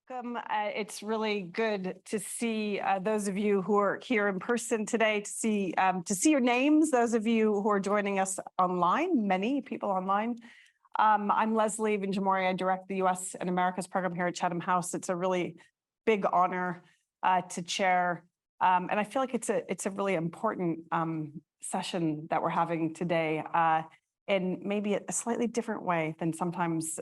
Welcome. It's really good to see those of you who are here in person today, to see your names. Those of you who are joining us online, many people online. I'm Leslie Vinjamori. I direct the U.S. and Americas program here at Chatham House. It's a really big honor to chair, and I feel like it's a really important session that we're having today. In maybe a slightly different way than sometimes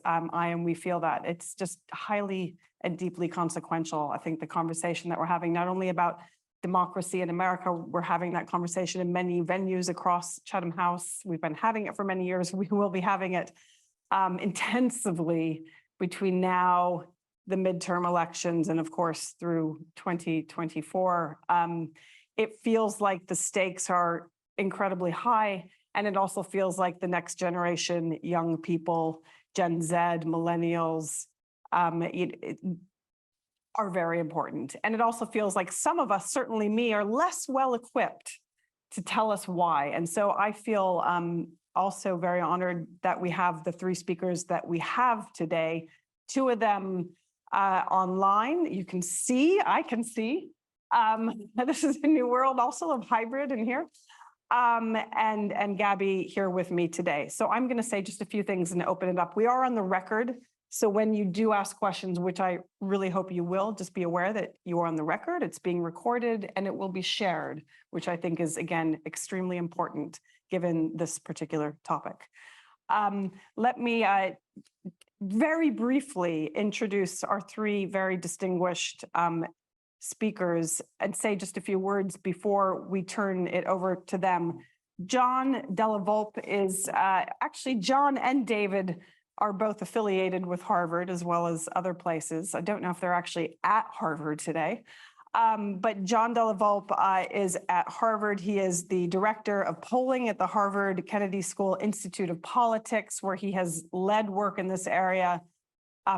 we feel that. It's just highly and deeply consequential. I think the conversation that we're having, not only about democracy in America, we're having that conversation in many venues across Chatham House. We've been having it for many years. We will be having it intensively between now, the midterm elections, and of course through 2024. It feels like the stakes are incredibly high. And it also feels like the next generation, young people, Gen Z, millennials, are very important. And it also feels like some of us, certainly me, are less well equipped to tell us why. And so I feel also very honored that we have the three speakers that we have today. Two of them online, you can see, I can see. This is a new world also of hybrid in here. And Gabby here with me today. So I'm going to say just a few things and open it up. We are on the record. So when you do ask questions, which I really hope you will, just be aware that you are on the record, it's being recorded, and it will be shared, which I think is, again, extremely important given this particular topic. Let me very briefly introduce our three very distinguished speakers and say just a few words before we turn it over to them. John Della Volpe is actually, John and David are both affiliated with Harvard as well as other places. I don't know if they're actually at Harvard today, but John Della Volpe is at Harvard. He is the director of polling at the Harvard Kennedy School Institute of Politics, where he has led work in this area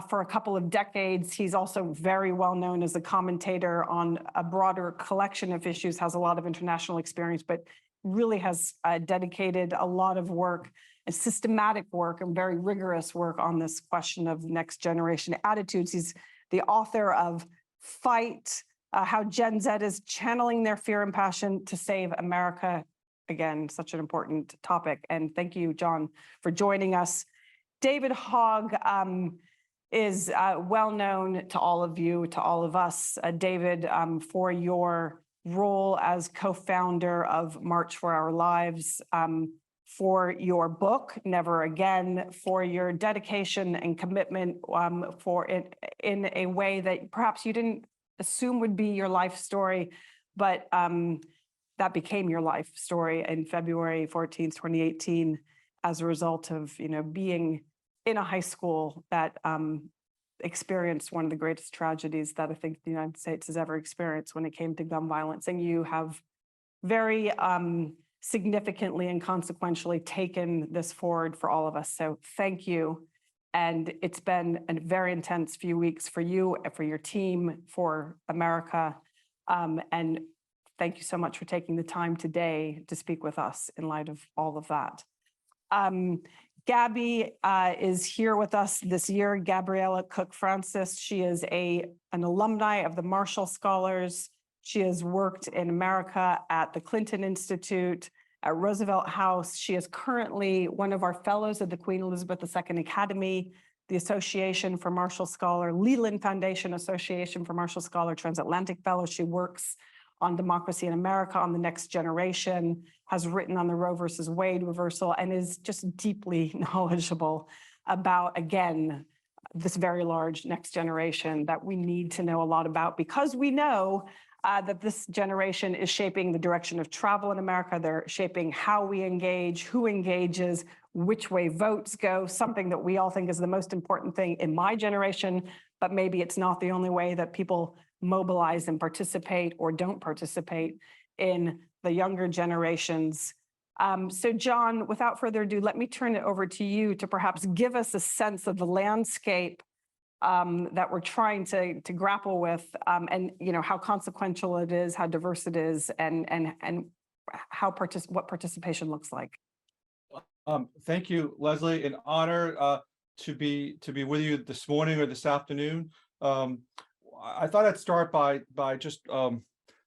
for a couple of decades. He's also very well known as a commentator on a broader collection of issues, has a lot of international experience, but really has dedicated a lot of work and systematic work and very rigorous work on this question of next generation attitudes. He's the author of Fight, How Gen Z is Channeling Their Fear and Passion to Save America. Again, such an important topic. And thank you, John, for joining us. David Hogg is well known to all of you, to all of us. David, for your role as co-founder of March for Our Lives, for your book, Never Again, for your dedication and commitment for it in a way that perhaps you didn't assume would be your life story, but that became your life story in February 14th, 2018, as a result of being in a high school that experienced one of the greatest tragedies that I think the United States has ever experienced when it came to gun violence. And you have very significantly and consequentially taken this forward for all of us. So thank you. And it's been a very intense few weeks for you, for your team, for America. And thank you so much for taking the time today to speak with us in light of all of that. Gabby is here with us this year, Gabriella Cook-Francis. She is an alumni of the Marshall Scholars. She has worked in America at the Clinton Institute, at Roosevelt House. She is currently one of our fellows of the Queen Elizabeth II Academy, the Association for Marshall Scholar, Leland Foundation Association for Marshall Scholar, Transatlantic Fellow. She works on democracy in America, on the next generation, has written on the Roe versus Wade reversal, and is just deeply knowledgeable about, again, this very large next generation that we need to know a lot about, because we know that this generation is shaping the direction of travel in America. They're shaping how we engage, who engages, which way votes go, something that we all think is the most important thing in my generation, but maybe it's not the only way that people mobilize and participate or don't participate in the younger generations. So John, without further ado, let me turn it over to you to perhaps give us a sense of the landscape that we're trying to grapple with, and how consequential it is, how diverse it is, and what participation looks like. Thank you, Leslie. An honor to be with you this morning or this afternoon. I thought I'd start by just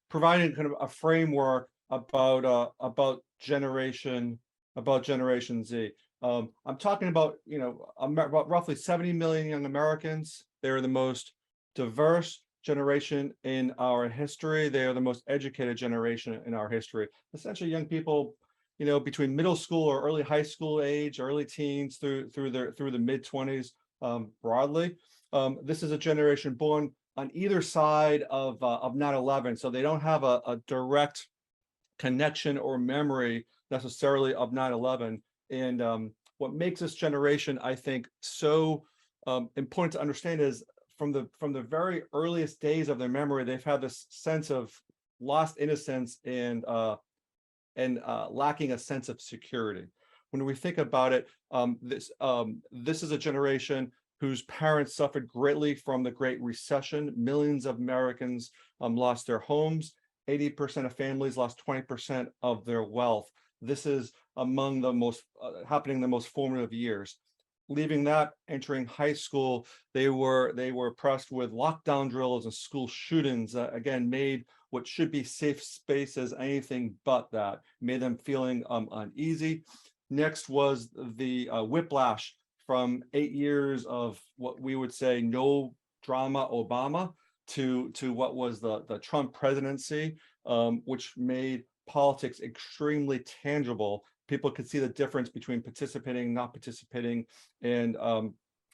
providing kind of a framework about Generation Z. I'm talking about, about roughly 70 million young Americans. They're the most diverse generation in our history. They are the most educated generation in our history. Essentially, young people, between middle school or early high school age, early teens through the mid 20s, broadly. This is a generation born on either side of 9/11, so they don't have a direct connection or memory necessarily of 9/11. And what makes this generation, I think, so important to understand is from the very earliest days of their memory, they've had this sense of lost innocence and lacking a sense of security. When we think about it, this is a generation whose parents suffered greatly from the Great Recession. Millions of Americans lost their homes. 80% of families lost 20% of their wealth. This is among the most happening in the most formative years. Leaving that, entering high school, they were pressed with lockdown drills and school shootings. Again, made what should be safe spaces anything but that. Made them feeling uneasy. Next was the whiplash from 8 years of what we would say no drama Obama to what was the Trump presidency, which made politics extremely tangible. People could see the difference between participating, not participating, and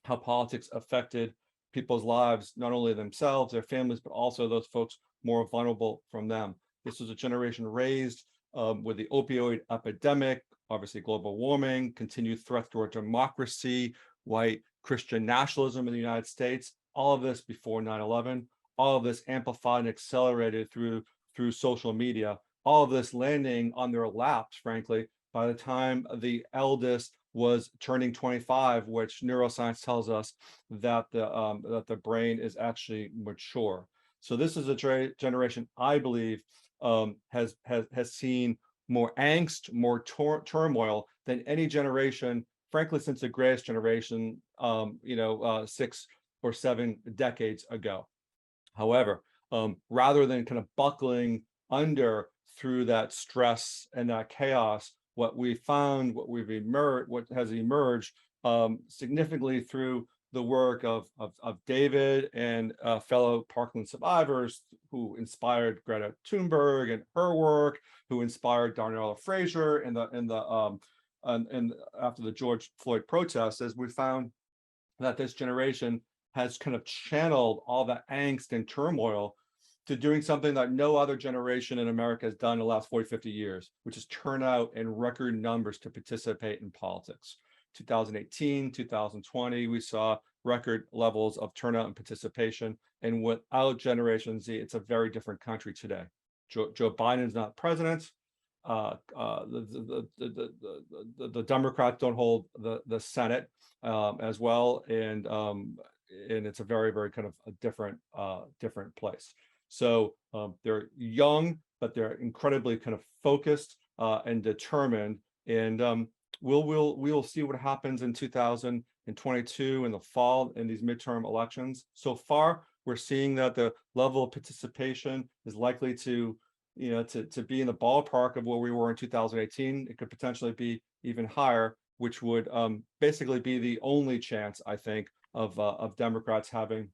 how politics affected people's lives, not only themselves, their families, but also those folks more vulnerable from them. This was a generation raised with the opioid epidemic, obviously global warming, continued threats to our democracy, white Christian nationalism in the United States, all of this before 9/11, all of this amplified and accelerated through social media, all of this landing on their laps, frankly, by the time the eldest was turning 25, which neuroscience tells us that the brain is actually mature. So this is a generation, I believe, has seen more angst, more turmoil than any generation, frankly, since the greatest generation, 6 or 7 decades ago. However, rather than kind of buckling under through that stress and that chaos, what has emerged significantly through the work of David and fellow Parkland survivors who inspired Greta Thunberg and her work, who inspired Darnella Frazier and after the George Floyd protests, as we found that this generation has kind of channeled all that angst and turmoil to doing something that no other generation in America has done in the last 40, 50 years, which is turn out in record numbers to participate in politics. 2018, 2020, we saw record levels of turnout and participation. And without Generation Z, it's a very different country today. Joe Biden's not president. The Democrats don't hold the Senate as well, and it's a very, very kind of a different place. So they're young, but they're incredibly kind of focused and determined. And we'll see what happens in 2022 in the fall in these midterm elections. So far, we're seeing that the level of participation is likely to be in the ballpark of where we were in 2018. It could potentially be even higher, which would basically be the only chance, I think, of Democrats having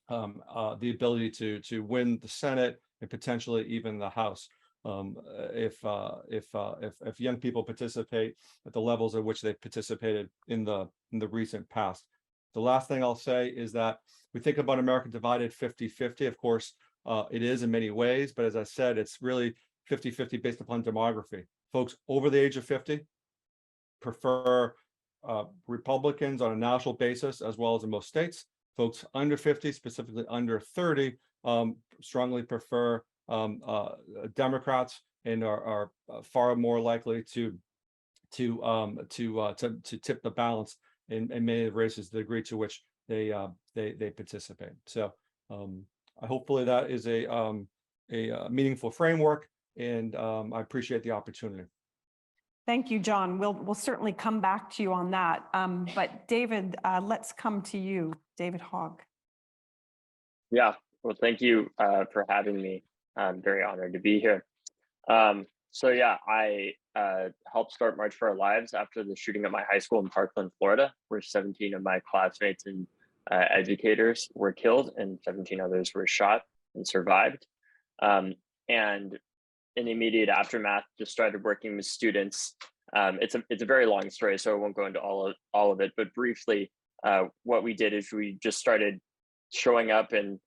the ability to win the Senate and potentially even the House, if young people participate at the levels at which they've participated in the recent past. The last thing I'll say is that we think about America divided 50-50. Of course, it is in many ways, but as I said, it's really 50-50 based upon demography. Folks over the age of 50 prefer Republicans on a national basis, as well as in most states. Folks under 50, specifically under 30, strongly prefer Democrats and are far more likely to tip the balance in many of the races, the degree to which they participate. So hopefully that is a meaningful framework, and I appreciate the opportunity. Thank you, John. We'll certainly come back to you on that. But David, let's come to you, David Hogg. Yeah, well, thank you for having me. I'm very honored to be here. So yeah, I helped start March for Our Lives after the shooting at my high school in Parkland, Florida, where 17 of my classmates and educators were killed and 17 others were shot and survived. Um, and in the immediate aftermath, just started working with students. It's a very long story, so I won't go into all of it. But briefly, what we did is we just started showing up and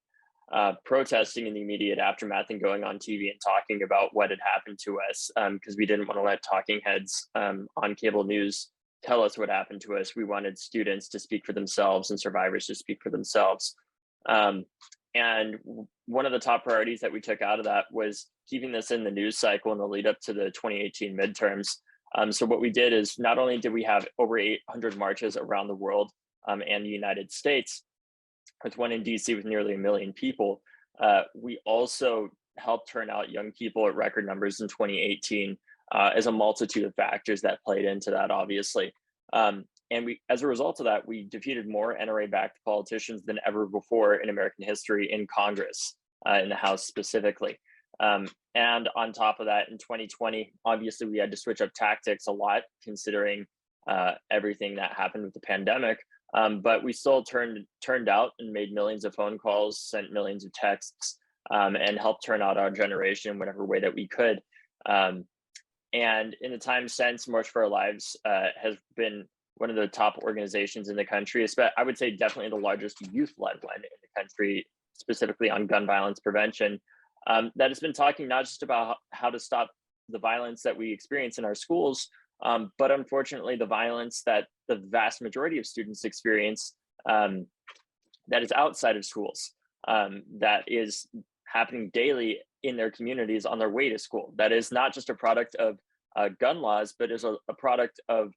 protesting in the immediate aftermath and going on TV and talking about what had happened to us because we didn't want to let talking heads on cable news tell us what happened to us. We wanted students to speak for themselves and survivors to speak for themselves. Um, and one of the top priorities that we took out of that was keeping this in the news cycle in the lead up to the 2018 midterms. So what we did is not only did we have over 800 marches around the world and the United States, with one in DC with nearly 1 million people, we also helped turn out young people at record numbers in 2018 as a multitude of factors that played into that, obviously. And we, as a result of that, we defeated more NRA-backed politicians than ever before in American history in Congress, in the House specifically. And on top of that, in 2020, obviously we had to switch up tactics a lot, considering everything that happened with the pandemic. But we still turned out and made millions of phone calls, sent millions of texts, and helped turn out our generation in whatever way that we could. And in the time since, March for Our Lives has been one of the top organizations in the country. I would say definitely the largest youth-led one in the country, specifically on gun violence prevention, that has been talking not just about how to stop the violence that we experience in our schools, but unfortunately the violence that the vast majority of students experience that is outside of schools, that is happening daily in their communities on their way to school. That is not just a product of gun laws, but is a product of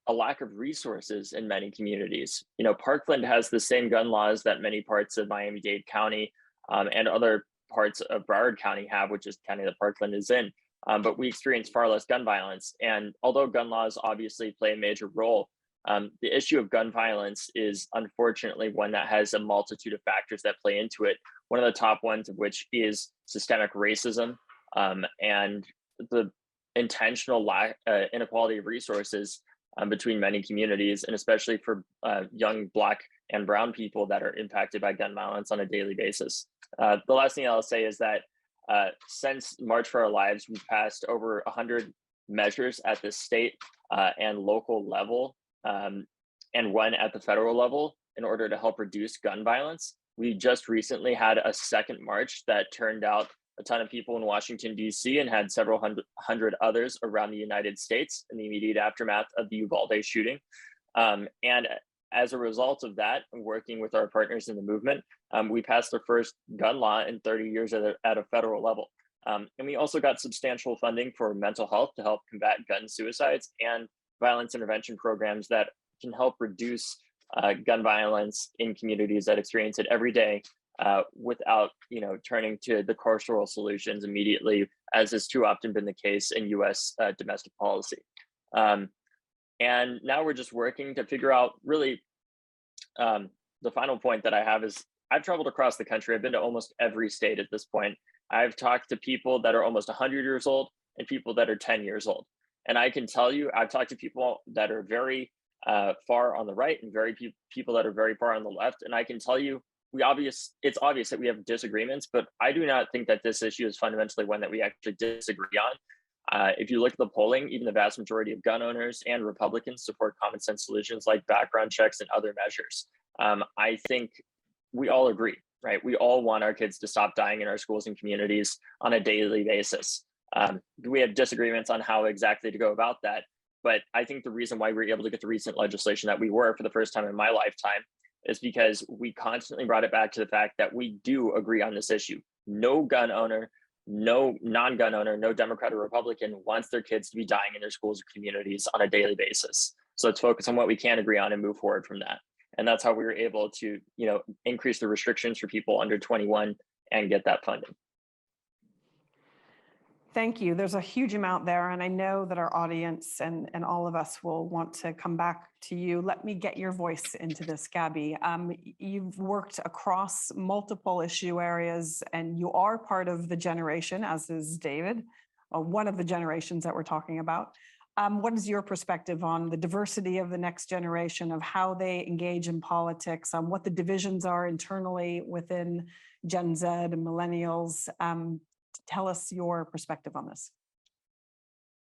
a lack of resources in many communities. You know, Parkland has the same gun laws that many parts of Miami-Dade County and other parts of Broward County have, which is the county that Parkland is in. But we experience far less gun violence. And although gun laws obviously play a major role, the issue of gun violence is unfortunately one that has a multitude of factors that play into it. One of the top ones of which is systemic racism and the intentional inequality of resources between many communities, and especially for young Black and Brown people that are impacted by gun violence on a daily basis. The last thing I'll say is that since March for Our Lives, we've passed over 100 measures at the state and local level, and one at the federal level in order to help reduce gun violence. We just recently had a second march that turned out a ton of people in Washington, D.C., and had several hundred others around the United States in the immediate aftermath of the Uvalde shooting. And as a result of that, working with our partners in the movement, we passed the first gun law in 30 years at a federal level. And we also got substantial funding for mental health to help combat gun suicides and violence intervention programs that can help reduce gun violence in communities that experience it every day without, turning to the carceral solutions immediately, as has too often been the case in U.S. Domestic policy. And now we're just working to figure out really the final point that I have is I've traveled across the country. I've been to almost every state at this point. I've talked to people that are almost 100 years old and people that are 10 years old. And I can tell you, I've talked to people that are very far on the right and people that are very far on the left. And I can tell you, it's obvious that we have disagreements, but I do not think that this issue is fundamentally one that we actually disagree on. If you look at the polling, even the vast majority of gun owners and Republicans support common sense solutions like background checks and other measures. I think we all agree, right? We all want our kids to stop dying in our schools and communities on a daily basis. We have disagreements on how exactly to go about that. But I think the reason why we were able to get the recent legislation that we were for the first time in my lifetime is because we constantly brought it back to the fact that we do agree on this issue. No gun owner, no non-gun owner, no Democrat or Republican wants their kids to be dying in their schools or communities on a daily basis. So let's focus on what we can agree on and move forward from that. And that's how we were able to, increase the restrictions for people under 21 and get that funding. Thank you. There's a huge amount there, and I know that our audience and all of us will want to come back to you. Let me get your voice into this, Gabby. You've worked across multiple issue areas, and you are part of the generation, as is David, one of the generations that we're talking about. What is your perspective on the diversity of the next generation, of how they engage in politics, on what the divisions are internally within Gen Z and millennials? Tell us your perspective on this.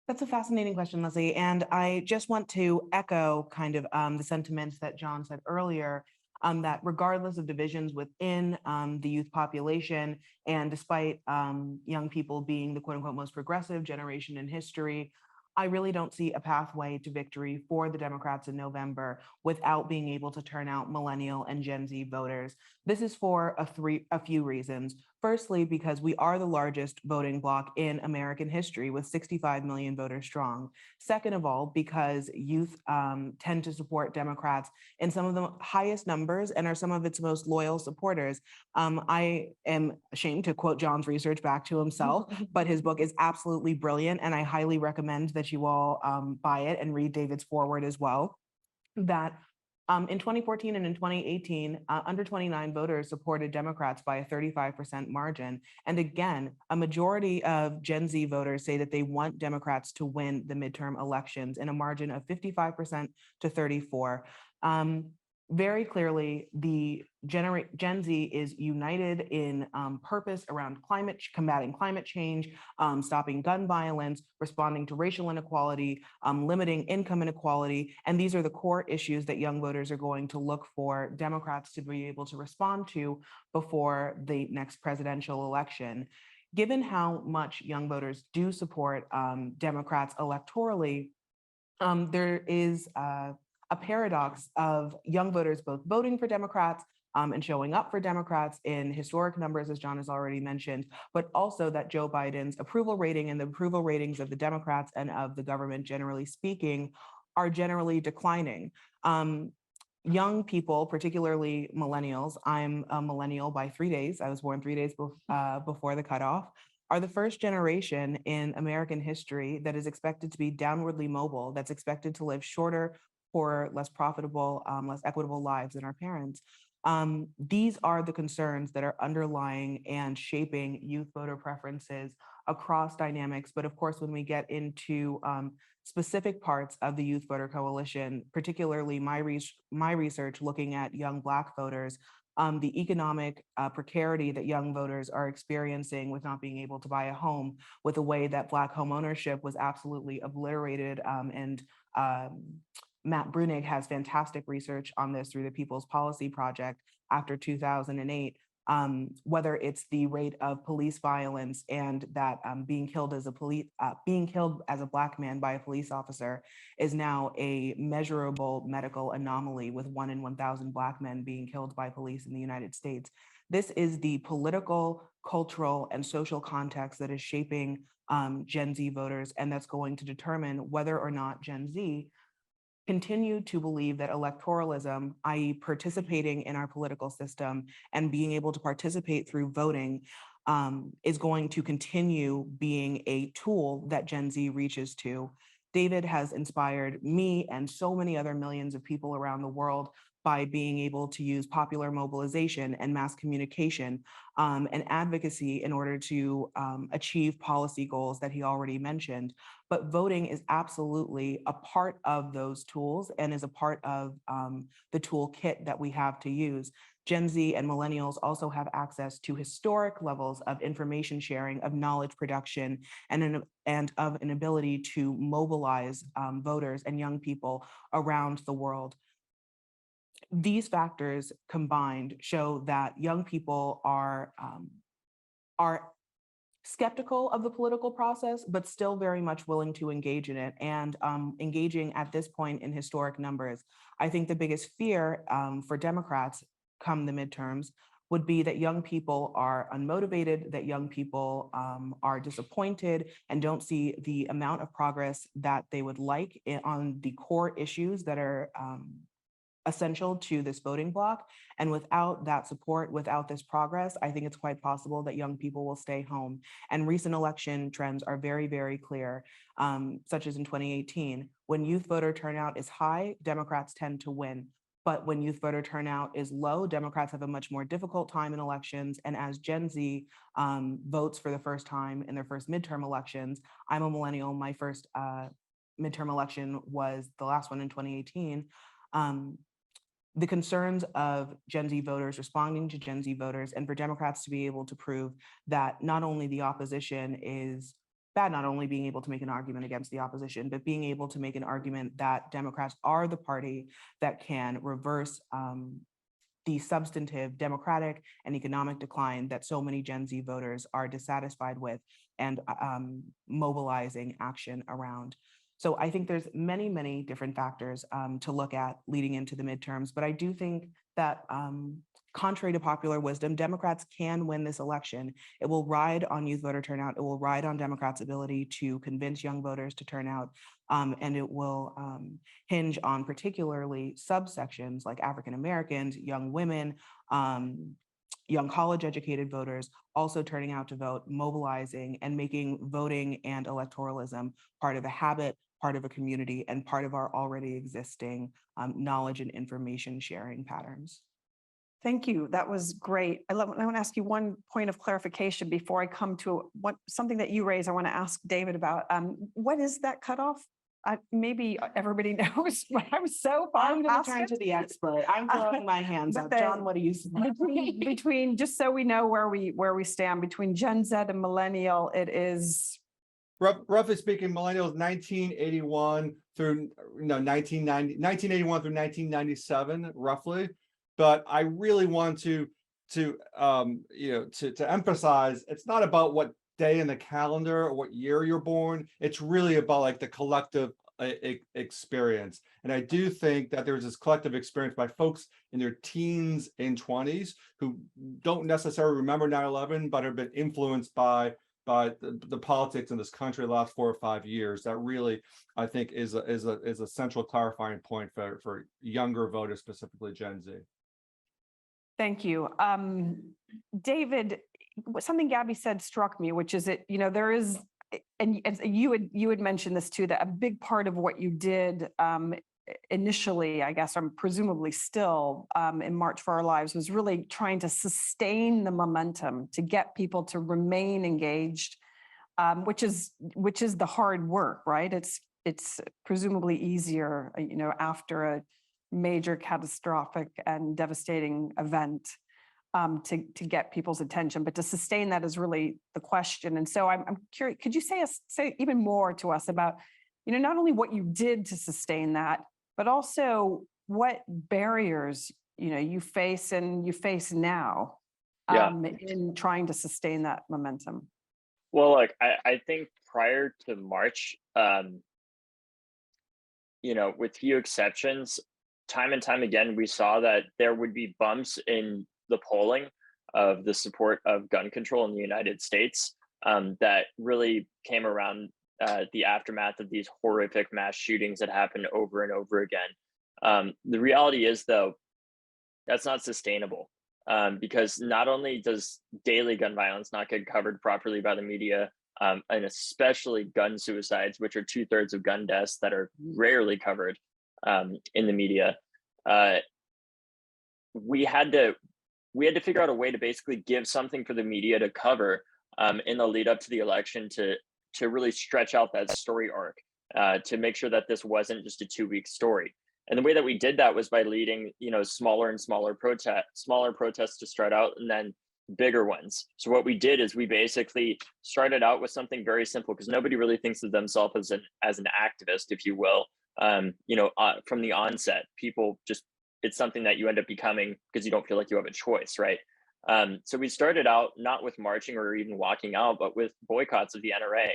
That's a fascinating question, Leslie. And I just want to echo kind of the sentiments that John said earlier, that regardless of divisions within the youth population, and despite young people being the quote unquote most progressive generation in history, I really don't see a pathway to victory for the Democrats in November without being able to turn out millennial and Gen Z voters. This is for a few reasons. Firstly, because we are the largest voting bloc in American history with 65 million voters strong. Second of all, because youth tend to support Democrats in some of the highest numbers and are some of its most loyal supporters. I am ashamed to quote John's research back to himself, but his book is absolutely brilliant, and I highly recommend that you all buy it and read David's foreword as well. That in 2014 and in 2018, under 29 voters supported Democrats by a 35% margin. And again, a majority of Gen Z voters say that they want Democrats to win the midterm elections in a margin of 55% to 34%. Very clearly, the Gen Z is united in purpose around combating climate change, stopping gun violence, responding to racial inequality, limiting income inequality. And these are the core issues that young voters are going to look for Democrats to be able to respond to before the next presidential election. Given how much young voters do support Democrats electorally, there is a paradox of young voters both voting for Democrats and showing up for Democrats in historic numbers, as John has already mentioned, but also that Joe Biden's approval rating and the approval ratings of the Democrats and of the government, generally speaking, are generally declining. Young people, particularly millennials, I'm a millennial by 3 days. I was born 3 days before the cutoff, are the first generation in American history that is expected to be downwardly mobile, that's expected to live shorter, poorer, less profitable, less equitable lives than our parents. These are the concerns that are underlying and shaping youth voter preferences across dynamics. But of course, when we get into specific parts of the Youth Voter Coalition, particularly my research looking at young Black voters, the economic precarity that young voters are experiencing with not being able to buy a home, with the way that Black home ownership was absolutely obliterated and Matt Brunig has fantastic research on this through the People's Policy Project after 2008, whether it's the rate of police violence and that being killed as a Black man by a police officer is now a measurable medical anomaly, with 1 in 1,000 Black men being killed by police in the United States. This is the political, cultural, and social context that is shaping Gen Z voters, and that's going to determine whether or not Gen Z continue to believe that electoralism, i.e. participating in our political system and being able to participate through voting, is going to continue being a tool that Gen Z reaches to. David has inspired me and so many other millions of people around the world by being able to use popular mobilization and mass communication and advocacy in order to achieve policy goals that he already mentioned. But voting is absolutely a part of those tools and is a part of the toolkit that we have to use. Gen Z and millennials also have access to historic levels of information sharing, of knowledge production, and of an ability to mobilize voters and young people around the world. These factors combined show that young people are skeptical of the political process, but still very much willing to engage in it, and engaging at this point in historic numbers. I think the biggest fear for Democrats come the midterms would be that young people are unmotivated, that young people are disappointed and don't see the amount of progress that they would like on the core issues that are essential to this voting bloc. And without that support, without this progress, I think it's quite possible that young people will stay home. And recent election trends are very, very clear, such as in 2018. When youth voter turnout is high, Democrats tend to win. But when youth voter turnout is low, Democrats have a much more difficult time in elections. And as Gen Z votes for the first time in their first midterm elections, I'm a millennial. My first midterm election was the last one in 2018. The concerns of Gen Z voters responding to Gen Z voters, and for Democrats to be able to prove that not only the opposition is bad, not only being able to make an argument against the opposition, but being able to make an argument that Democrats are the party that can reverse the substantive democratic and economic decline that so many Gen Z voters are dissatisfied with and mobilizing action around. So I think there's many, many different factors to look at leading into the midterms, but I do think that contrary to popular wisdom, Democrats can win this election. It will ride on youth voter turnout. It will ride on Democrats' ability to convince young voters to turn out, and it will hinge on particularly subsections like African Americans, young women, young college-educated voters also turning out to vote, mobilizing and making voting and electoralism part of a habit, part of a community, and part of our already existing knowledge and information sharing patterns. Thank you. That was great. I want to ask you one point of clarification before I come to something that you raised. I want to ask David about what is that cutoff? Maybe everybody knows, but I'm so far I'm going past to turn it. to the expert. I'm throwing my hands but up. then John, what do you say? between just so we know where we stand between Gen Z and millennial, it is Roughly speaking, millennials 1981 through 1981 through 1997, roughly. But I really want to emphasize it's not about what day in the calendar or what year you're born. It's really about like the collective experience. And I do think that there's this collective experience by folks in their teens and 20s who don't necessarily remember 9/11, but have been influenced by the politics in this country the last 4 or 5 years. That really, I think, is a central clarifying point for younger voters, specifically Gen Z. Thank you. David, something Gabby said struck me, which is that, there is, and you had mentioned this too, that a big part of what you did initially, I guess, or presumably still in March for Our Lives was really trying to sustain the momentum to get people to remain engaged, which is the hard work, right? It's presumably easier, after a major catastrophic and devastating event to get people's attention, but to sustain that is really the question. And so I'm curious, could you say even more to us about, not only what you did to sustain that, but also what barriers, you face now in trying to sustain that momentum? Well, I think prior to March, with few exceptions, time and time again, we saw that there would be bumps in the polling of the support of gun control in the United States that really came around the aftermath of these horrific mass shootings that happened over and over again. The reality is, though, that's not sustainable because not only does daily gun violence not get covered properly by the media, and especially gun suicides, which are 2/3 of gun deaths that are rarely covered in the media, we had to figure out a way to basically give something for the media to cover in the lead up to the election to really stretch out that story arc to make sure that this wasn't just a 2-week story. And the way that we did that was by leading, smaller and smaller protests to start out, and then bigger ones. So what we did is we basically started out with something very simple, because nobody really thinks of themselves as an activist, if you will. From the onset, people just, it's something that you end up becoming because you don't feel like you have a choice, right? So we started out not with marching or even walking out, but with boycotts of the NRA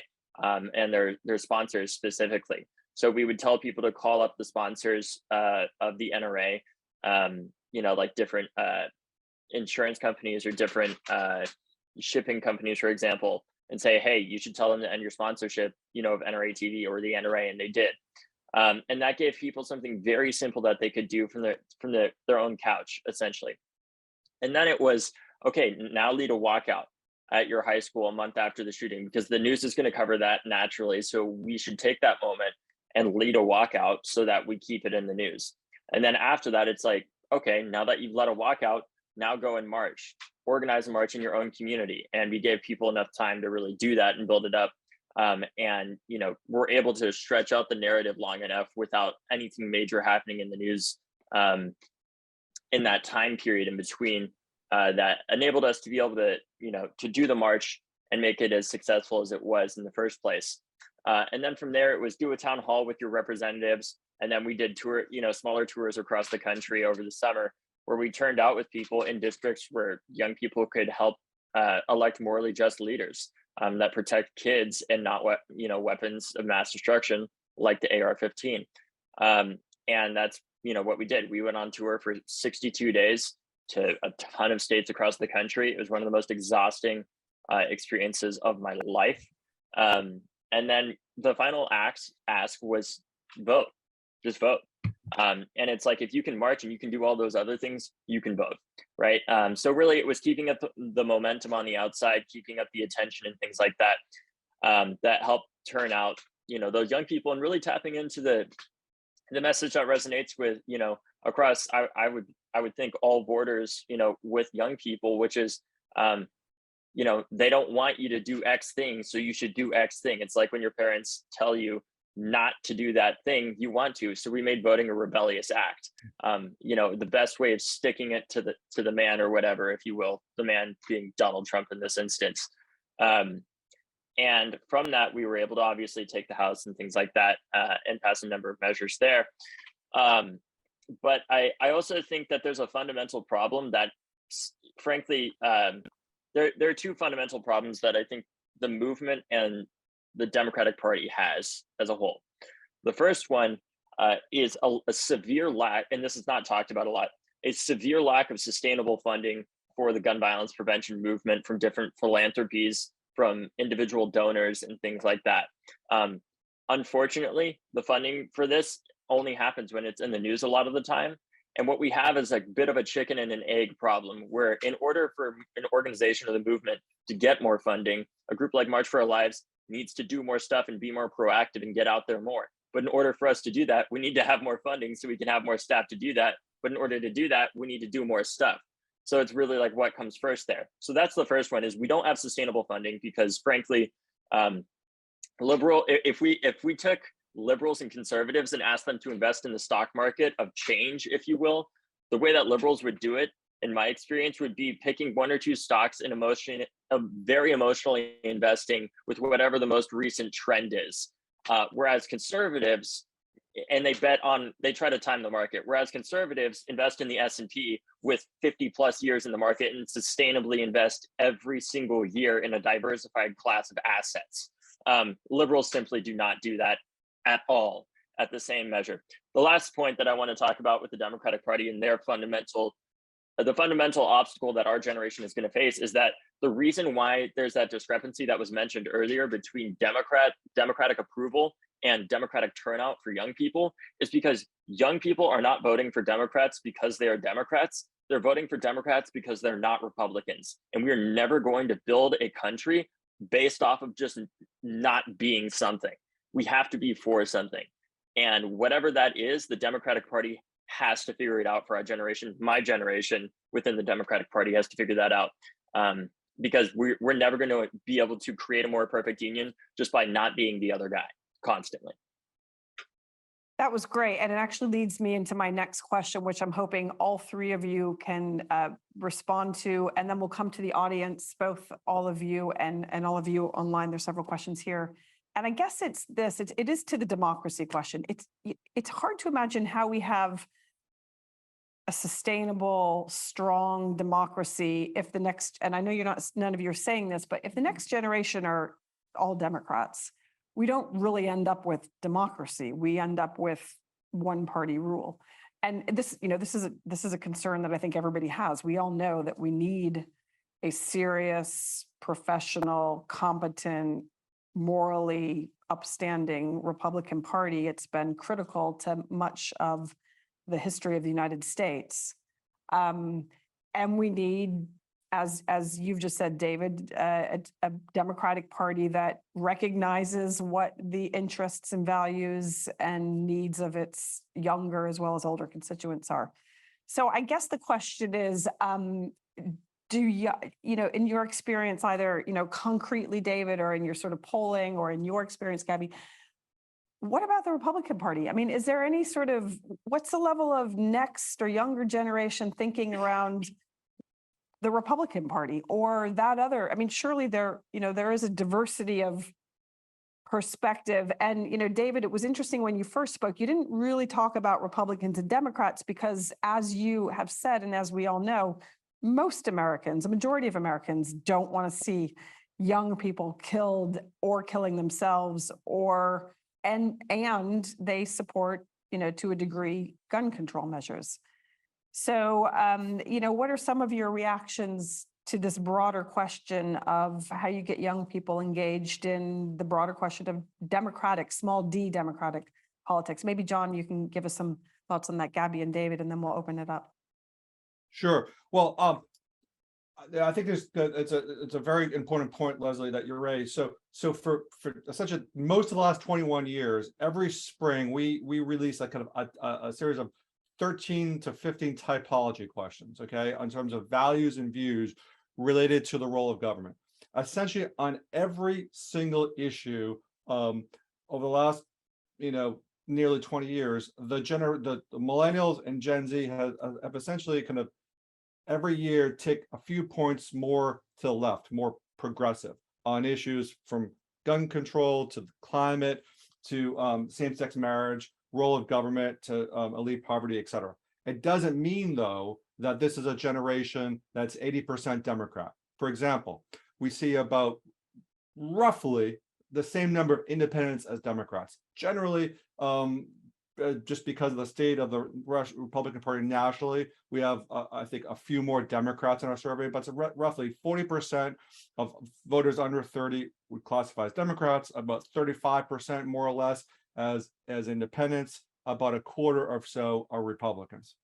and their sponsors specifically. So we would tell people to call up the sponsors of the NRA, like different insurance companies or different shipping companies, for example, and say, hey, you should tell them to end your sponsorship, of NRA TV or the NRA, and they did. And that gave people something very simple that they could do from their own couch, essentially. And then it was, okay, now lead a walkout at your high school a month after the shooting, because the news is going to cover that naturally. So we should take that moment and lead a walkout so that we keep it in the news. And then after that, it's like, okay, now that you've led a walkout, now go and march, organize a march in your own community. And we gave people enough time to really do that and build it up. And, you know, we're able to stretch out the narrative long enough without anything major happening in the news in that time period in between, that enabled us to be able to, you know, to do the march and make it as successful as it was in the first place. And then from there, it was do a town hall with your representatives. And then we did smaller tours across the country over the summer, where we turned out with people in districts where young people could help elect morally just leaders that protect kids and not weapons of mass destruction like the AR-15. And that's what we did. We went on tour for 62 days to a ton of states across the country. It was one of the most exhausting experiences of my life. And then the final ask was vote, just vote. And it's like, if you can march and you can do all those other things, you can vote, right? So really it was keeping up the momentum on the outside, keeping up the attention and things like that, that helped turn out, those young people, and really tapping into the message that resonates with, across, I would think all borders, with young people, which is, they don't want you to do X thing, so you should do X thing. It's like when your parents tell you not to do that thing, you want to. So we made voting a rebellious act. The best way of sticking it to the man, or whatever, if you will, the man being Donald Trump in this instance. And from that, we were able to obviously take the House and things like that, and pass a number of measures there. But I also think that there's a fundamental problem that, frankly, there are two fundamental problems that I think the movement and the Democratic Party has as a whole. The first one is a severe lack, and this is not talked about a lot, a severe lack of sustainable funding for the gun violence prevention movement from different philanthropies, from individual donors and things like that. Unfortunately, the funding for this only happens when it's in the news a lot of the time. And what we have is a bit of a chicken and an egg problem, where in order for an organization or the movement to get more funding, a group like March for Our Lives needs to do more stuff and be more proactive and get out there more. But in order for us to do that, we need to have more funding so we can have more staff to do that. But in order to do that, we need to do more stuff. So it's really like, what comes first there? So that's the first one, is we don't have sustainable funding because, frankly, if we took liberals and conservatives and asked them to invest in the stock market of change, if you will, the way that liberals would do it, in my experience, would be picking one or two stocks and very emotionally investing with whatever the most recent trend is. Whereas conservatives, and they try to time the market, whereas conservatives invest in the S&P with 50 plus years in the market and sustainably invest every single year in a diversified class of assets. Liberals simply do not do that at all at the same measure. The last point that I want to talk about with the Democratic Party and their the fundamental obstacle that our generation is going to face is that the reason why there's that discrepancy that was mentioned earlier between Democratic approval and Democratic turnout for young people is because young people are not voting for Democrats because they are Democrats. They're voting for Democrats because they're not Republicans. And we're never going to build a country based off of just not being something. We have to be for something. And whatever that is, the Democratic Party has to figure it out for our generation. My generation within the Democratic Party has to figure that out, because we're never going to be able to create a more perfect union just by not being the other guy constantly. That was great. And it actually leads me into my next question, which I'm hoping all three of you can respond to. And then we'll come to the audience, both all of you and all of you online. There's several questions here. And I guess it's this, it is to the democracy question. It's hard to imagine how we have a sustainable, strong democracy if the next, and I know none of you are saying this, but if the next generation are all Democrats, we don't really end up with democracy. We end up with one party rule. And this is a concern that I think everybody has. We all know that we need a serious, professional, competent, morally upstanding Republican Party. It's been critical to much of the history of the United States. And we need, as you've just said, David, a Democratic Party that recognizes what the interests and values and needs of its younger as well as older constituents are. So I guess the question is, do you, in your experience, either, concretely, David, or in your sort of polling, or in your experience, Gabby, what about the Republican Party? I mean, is there any sort of, what's the level of next or younger generation thinking around the Republican Party or that other? I mean, surely there is a diversity of perspective. And, David, it was interesting when you first spoke, you didn't really talk about Republicans and Democrats because, as you have said, and as we all know, most Americans, a majority of Americans, don't want to see young people killed or killing themselves, and they support, to a degree, gun control measures. So, what are some of your reactions to this broader question of how you get young people engaged in the broader question of democratic, small d democratic politics? Maybe, John, you can give us some thoughts on that, Gabby and David, and then we'll open it up. Sure. Well, I think it's a very important point, Leslie, that you raised. So for most of the last 21 years, every spring we release a kind of a series of 13 to 15 typology questions, okay, in terms of values and views related to the role of government. Essentially, on every single issue over the last, nearly 20 years, the millennials and Gen Z have essentially kind of every year take a few points more to the left, more progressive on issues from gun control to climate to same-sex marriage, role of government to elite poverty, et cetera. It doesn't mean, though, that this is a generation that's 80% Democrat. For example, we see about roughly the same number of independents as Democrats. Generally, just because of the state of the Republican Party nationally, we have, I think, a few more Democrats in our survey, but it's roughly 40% of voters under 30 would classify as Democrats, about 35% more or less as independents, about a quarter or so are Republicans.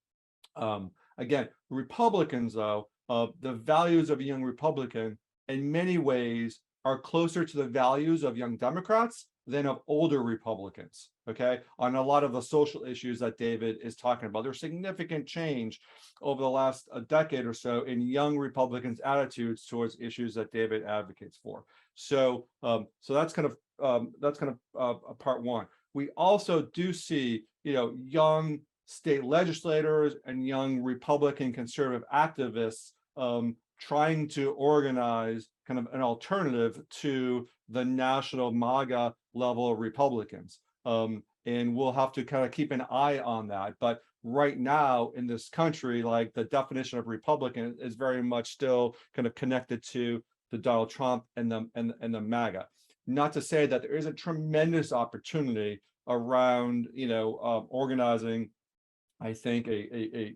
Again, Republicans, though, the values of a young Republican in many ways are closer to the values of young Democrats than of older Republicans, okay, on a lot of the social issues that David is talking about. There's significant change over the last decade or so in young Republicans' attitudes towards issues that David advocates for. So, so that's kind of part one. We also do see, young state legislators and young Republican conservative activists trying to organize kind of an alternative to the national MAGA level of Republicans. And we'll have to kind of keep an eye on that. But right now in this country, like, the definition of Republican is very much still kind of connected to the Donald Trump and the MAGA. Not to say that there is a tremendous opportunity around, organizing, I think, a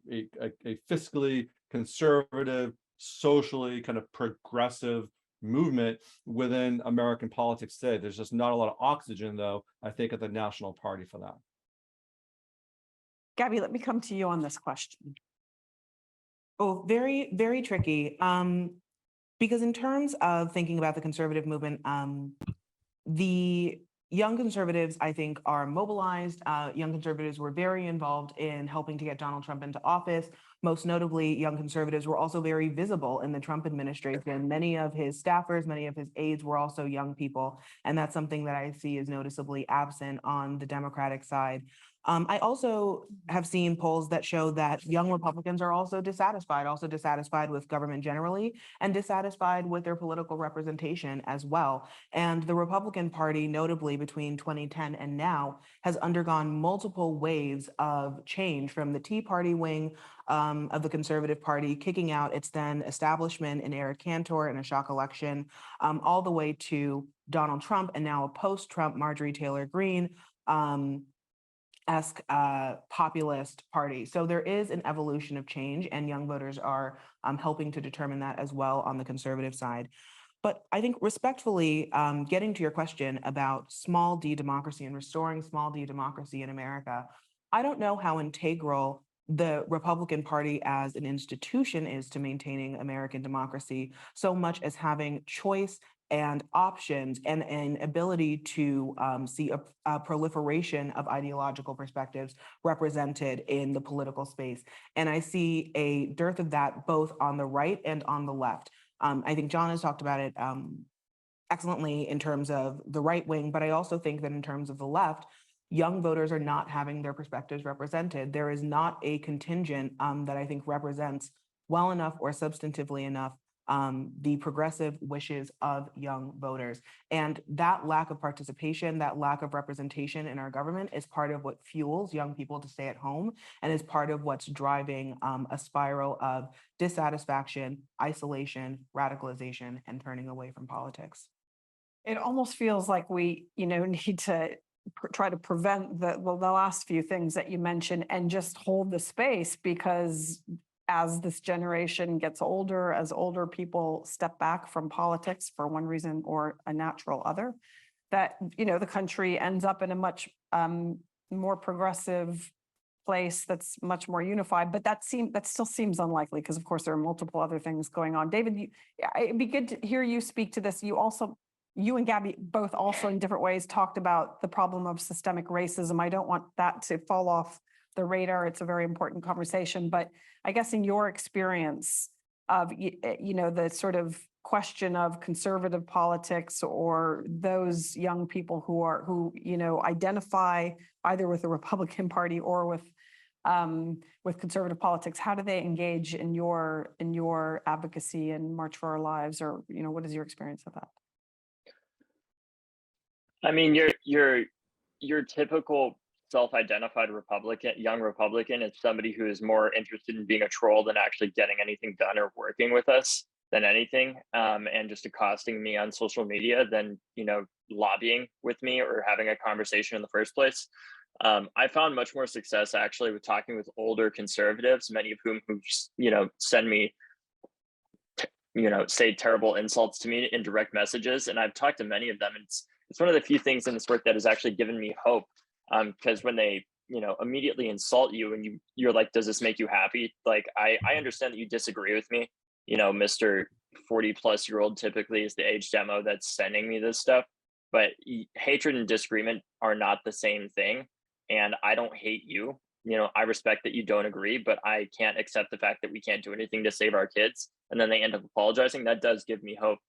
fiscally conservative, socially kind of progressive movement within American politics today. There's just not a lot of oxygen, though, I think, at the national party for that. Gabby, let me come to you on this question. Oh, very, very tricky. Because in terms of thinking about the conservative movement, the young conservatives, I think, are mobilized. Young conservatives were very involved in helping to get Donald Trump into office. Most notably, young conservatives were also very visible in the Trump administration. Many of his staffers, many of his aides were also young people. And that's something that I see is noticeably absent on the Democratic side. I also have seen polls that show that young Republicans are also dissatisfied with government generally, and dissatisfied with their political representation as well. And the Republican Party, notably between 2010 and now, has undergone multiple waves of change, from the Tea Party wing of the Conservative Party kicking out its then establishment in Eric Cantor in a shock election, all the way to Donald Trump, and now a post-Trump Marjorie Taylor Greene esque populist party. So there is an evolution of change, and young voters are helping to determine that as well on the conservative side. But I think respectfully, getting to your question about small d democracy and restoring small d democracy in America, I don't know how integral the Republican Party as an institution is to maintaining American democracy, so much as having choice and options and an ability to see a proliferation of ideological perspectives represented in the political space. And I see a dearth of that both on the right and on the left. I think John has talked about it excellently in terms of the right wing, but I also think that in terms of the left, young voters are not having their perspectives represented. There is not a contingent that I think represents well enough or substantively enough the progressive wishes of young voters. And that lack of participation, that lack of representation in our government is part of what fuels young people to stay at home and is part of what's driving a spiral of dissatisfaction, isolation, radicalization, and turning away from politics. It almost feels like we, need to try to prevent the last few things that you mentioned and just hold the space, because as this generation gets older, as older people step back from politics for one reason or a natural other, that, the country ends up in a much more progressive place that's much more unified. But that still seems unlikely, because of course there are multiple other things going on. David, it'd be good to hear you speak to this. You and Gabby both also in different ways talked about the problem of systemic racism. I don't want that to fall off the radar. It's a very important conversation, but I guess in your experience of, the sort of question of conservative politics, or those young people who identify either with the Republican Party or with conservative politics, how do they engage in your advocacy and March for Our Lives, or, what is your experience of that? I mean, your typical self-identified young Republican is somebody who is more interested in being a troll than actually getting anything done or working with us than anything, and just accosting me on social media than, lobbying with me or having a conversation in the first place. I found much more success actually with talking with older conservatives, many of whom send me, say terrible insults to me in direct messages. And I've talked to many of them. And it's one of the few things in this work that has actually given me hope. Because when they, immediately insult you and you're like, does this make you happy? Like, I understand that you disagree with me. Mr. 40-plus-year-old typically is the age demo that's sending me this stuff. But hatred and disagreement are not the same thing. And I don't hate you. I respect that you don't agree, but I can't accept the fact that we can't do anything to save our kids. And then they end up apologizing. That does give me hope.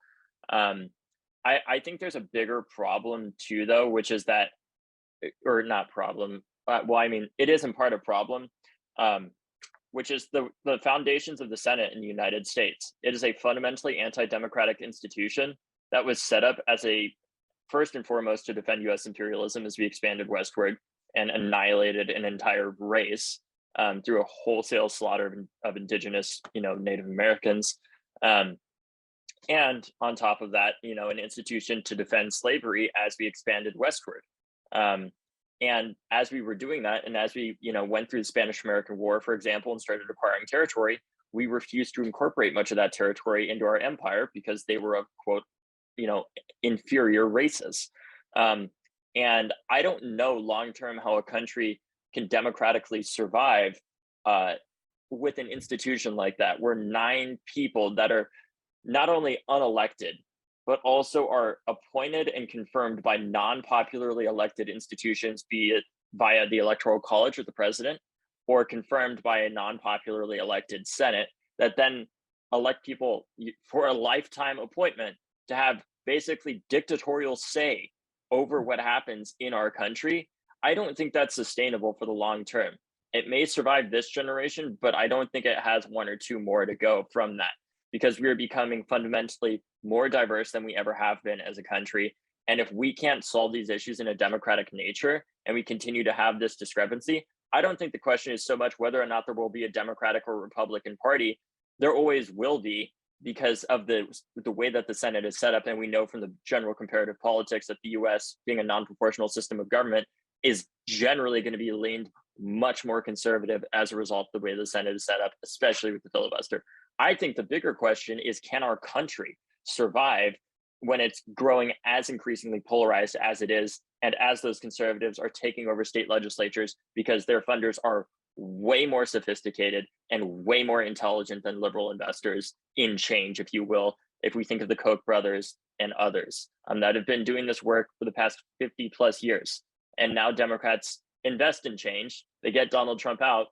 I think there's a bigger problem too, though, which is that, or not problem. Well, I mean, it is in part a problem, which is the foundations of the Senate in the United States. It is a fundamentally anti-democratic institution that was set up as first and foremost to defend U.S. imperialism as we expanded westward and annihilated an entire race through a wholesale slaughter of indigenous, Native Americans. And on top of that, an institution to defend slavery as we expanded westward. And as we were doing that, and as we, went through the Spanish-American War, for example, and started acquiring territory, we refused to incorporate much of that territory into our empire because they were of, quote, inferior races. And I don't know long-term how a country can democratically survive with an institution like that, where 9 people that are not only unelected, but also are appointed and confirmed by non-popularly elected institutions, be it via the Electoral College or the president, or confirmed by a non-popularly elected Senate, that then elect people for a lifetime appointment to have basically dictatorial say over what happens in our country. I don't think that's sustainable for the long term. It may survive this generation, but I don't think it has 1 or 2 more to go from that, because we are becoming fundamentally more diverse than we ever have been as a country. And if we can't solve these issues in a democratic nature and we continue to have this discrepancy, I don't think the question is so much whether or not there will be a Democratic or Republican Party. There always will be, because of the way that the Senate is set up. And we know from the general comparative politics that the US, being a non-proportional system of government, is generally going to be leaned much more conservative as a result of the way the Senate is set up, especially with the filibuster. I think the bigger question is, can our country survive when it's growing as increasingly polarized as it is, and as those conservatives are taking over state legislatures because their funders are way more sophisticated and way more intelligent than liberal investors in change, if you will, if we think of the Koch brothers and others that have been doing this work for the past 50 plus years. And now Democrats invest in change. They get Donald Trump out.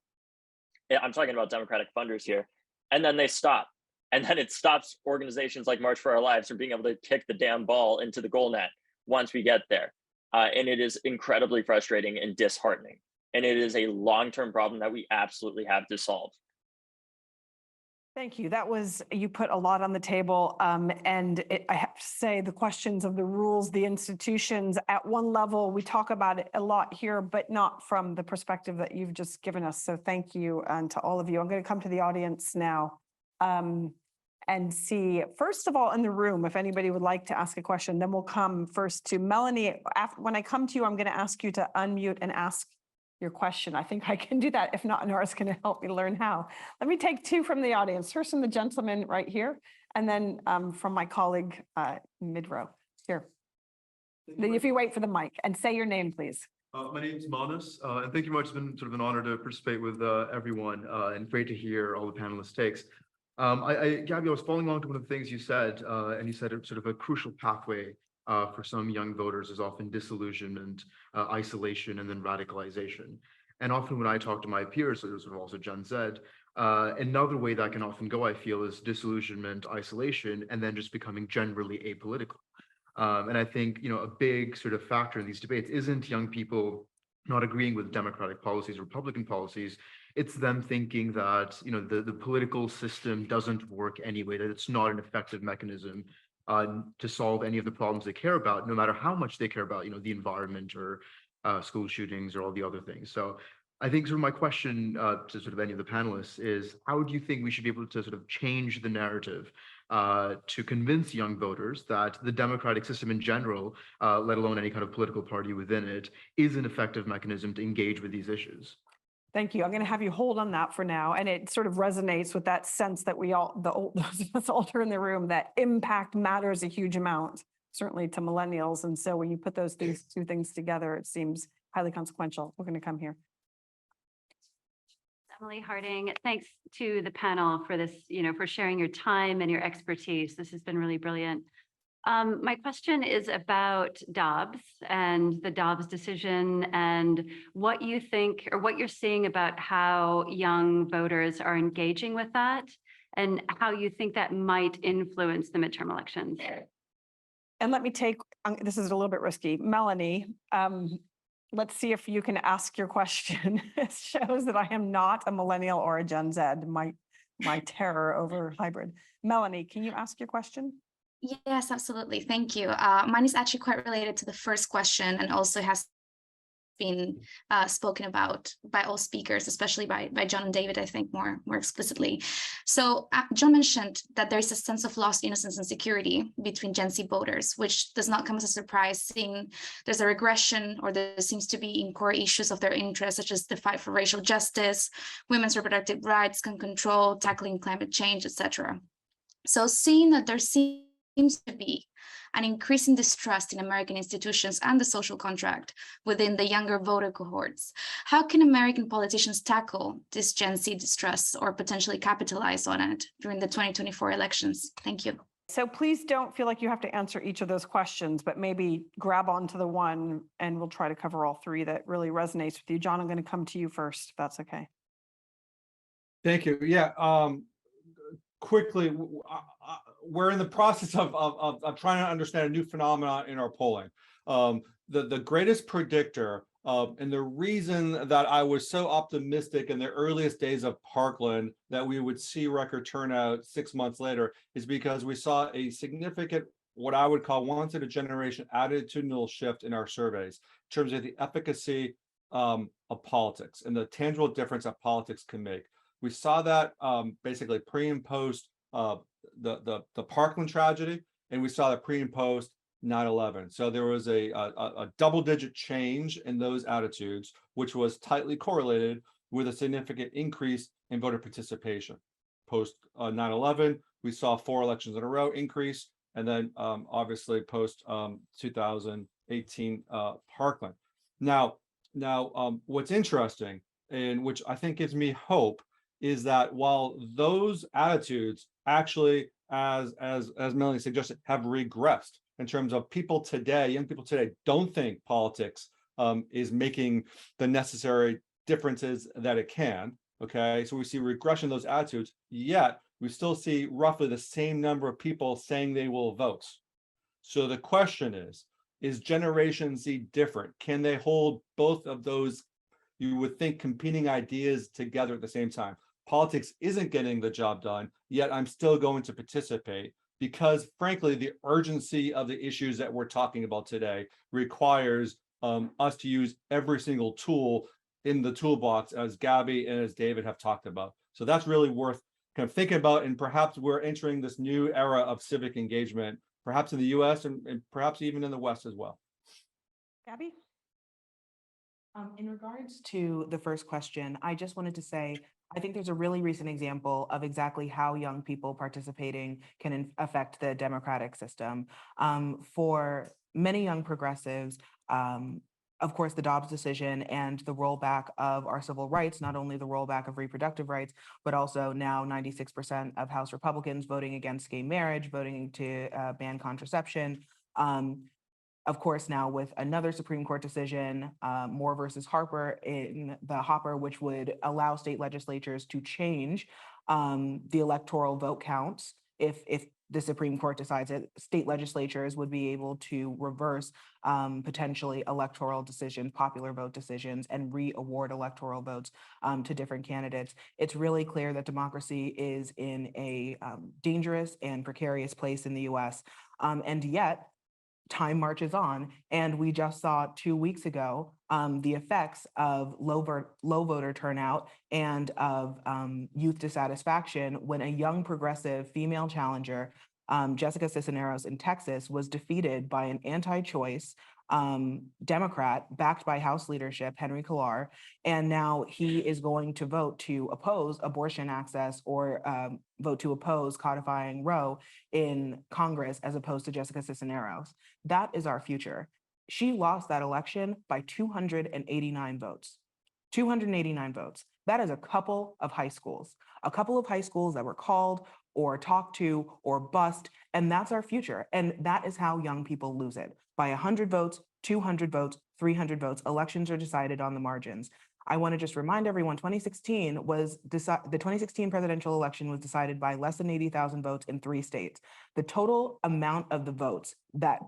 I'm talking about Democratic funders here. And then they stop. And then it stops organizations like March for Our Lives from being able to kick the damn ball into the goal net once we get there. And it is incredibly frustrating and disheartening. And it is a long-term problem that we absolutely have to solve. Thank you. You put a lot on the table. And I have to say, the questions of the rules, the institutions, at one level, we talk about it a lot here, but not from the perspective that you've just given us. So thank you, and to all of you. I'm going to come to the audience now and see, first of all, in the room, if anybody would like to ask a question, then we'll come first to Melanie. When I come to you, I'm going to ask you to unmute and ask your question. I think I can do that. If not, Nora's going to help me learn how. Let me take two from the audience. First from the gentleman right here, and then from my colleague mid-row here. If you wait for the mic and say your name, please. My name is Manus, and thank you much. It's been sort of an honor to participate with everyone, and great to hear all the panelists' takes. Gabby, I was following along to one of the things you said, and you said it's sort of a crucial pathway for some young voters is often disillusionment, isolation, and then radicalization. And often when I talk to my peers, so sort of also Gen Z, another way that can often go, I feel, is disillusionment, isolation, and then just becoming generally apolitical. And I think, a big sort of factor in these debates isn't young people not agreeing with Democratic policies, Republican policies. It's them thinking that, the political system doesn't work anyway, that it's not an effective mechanism to solve any of the problems they care about, no matter how much they care about, the environment or school shootings or all the other things. So I think sort of my question to sort of any of the panelists is, how do you think we should be able to sort of change the narrative to convince young voters that the democratic system in general, let alone any kind of political party within it, is an effective mechanism to engage with these issues? Thank you. I'm going to have you hold on that for now. And it sort of resonates with that sense that we all, those of us older in the room, that impact matters a huge amount, certainly to millennials. And so when you put those two things together, it seems highly consequential. We're going to come here. Emily Harding, thanks to the panel for this, for sharing your time and your expertise. This has been really brilliant. My question is about Dobbs and the Dobbs decision, and what you think or what you're seeing about how young voters are engaging with that, and how you think that might influence the midterm elections. And let me take, this is a little bit risky. Melanie, let's see if you can ask your question. It shows that I am not a millennial or a Gen Z, my terror over hybrid. Melanie, can you ask your question? Yes, absolutely. Thank you. Mine is actually quite related to the first question, and also has been spoken about by all speakers, especially by John and David, I think more explicitly. So John mentioned that there is a sense of lost innocence and security between Gen Z voters, which does not come as a surprise, seeing there's a regression, or there seems to be in core issues of their interest, such as the fight for racial justice, women's reproductive rights, gun control, tackling climate change, etc. So seeing that there seems to be an increasing distrust in American institutions and the social contract within the younger voter cohorts, how can American politicians tackle this Gen Z distrust or potentially capitalize on it during the 2024 elections? Thank you. So please don't feel like you have to answer each of those questions, but maybe grab onto the one and we'll try to cover all three that really resonates with you. John, I'm going to come to you first, if that's okay. Thank you. Yeah. Quickly, we're in the process of trying to understand a new phenomenon in our polling. The greatest predictor, and the reason that I was so optimistic in the earliest days of Parkland that we would see record turnout 6 months later, is because we saw a significant, what I would call once in a generation attitudinal shift in our surveys in terms of the efficacy of politics and the tangible difference that politics can make. We saw that basically pre and post the Parkland tragedy, and we saw that pre and post 9/11. So there was a double-digit change in those attitudes, which was tightly correlated with a significant increase in voter participation. Post 9/11, we saw 4 elections in a row increase. and then obviously post 2018 Parkland. Now, what's interesting, and which I think gives me hope, is that while those attitudes actually, as Melanie suggested, have regressed in terms of people today, young people today don't think politics is making the necessary differences that it can. Okay, so we see regression of those attitudes, yet we still see roughly the same number of people saying they will vote. So the question is Generation Z different? Can they hold both of those, you would think, competing ideas together at the same time? Politics isn't getting the job done, yet I'm still going to participate because, frankly, the urgency of the issues that we're talking about today requires us to use every single tool in the toolbox, as Gabby and as David have talked about. So that's really worth kind of thinking about, and perhaps we're entering this new era of civic engagement, perhaps in the US and perhaps even in the West as well. Gabby? In regards to the first question, I just wanted to say, I think there's a really recent example of exactly how young people participating can affect the democratic system. For many young progressives, of course, the Dobbs decision and the rollback of our civil rights, not only the rollback of reproductive rights, but also now 96% of House Republicans voting against gay marriage, voting to ban contraception. Of course, now with another Supreme Court decision, Moore versus Harper in the hopper, which would allow state legislatures to change the electoral vote counts if the Supreme Court decides that state legislatures would be able to reverse potentially electoral decisions, popular vote decisions, and re-award electoral votes to different candidates. It's really clear that democracy is in a dangerous and precarious place in the US. And yet, time marches on, and we just saw 2 weeks ago the effects of low voter turnout and of youth dissatisfaction when a young progressive female challenger, Jessica Cisneros in Texas, was defeated by an anti-choice Democrat backed by House leadership, Henry Cuellar, and now he is going to vote to oppose abortion access or vote to oppose codifying Roe in Congress as opposed to Jessica Cisneros. That is our future. She lost that election by 289 votes. 289 votes. That is a couple of high schools that were called or talked to or bust, and that's our future. And that is how young people lose it. By 100 votes, 200 votes, 300 votes, elections are decided on the margins. I want to just remind everyone, the 2016 presidential election was decided by less than 80,000 votes in 3 states. The total amount of the votes that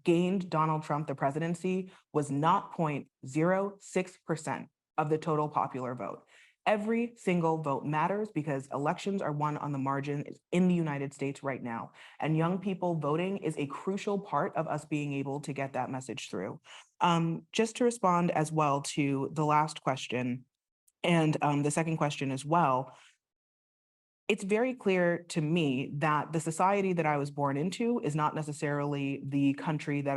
gained Donald Trump the presidency was 0.06% of the total popular vote. Every single vote matters because elections are won on the margin in the United States right now. And young people voting is a crucial part of us being able to get that message through. Just to respond as well to the last question and the second question as well, it's very clear to me that the society that I was born into is not necessarily the country that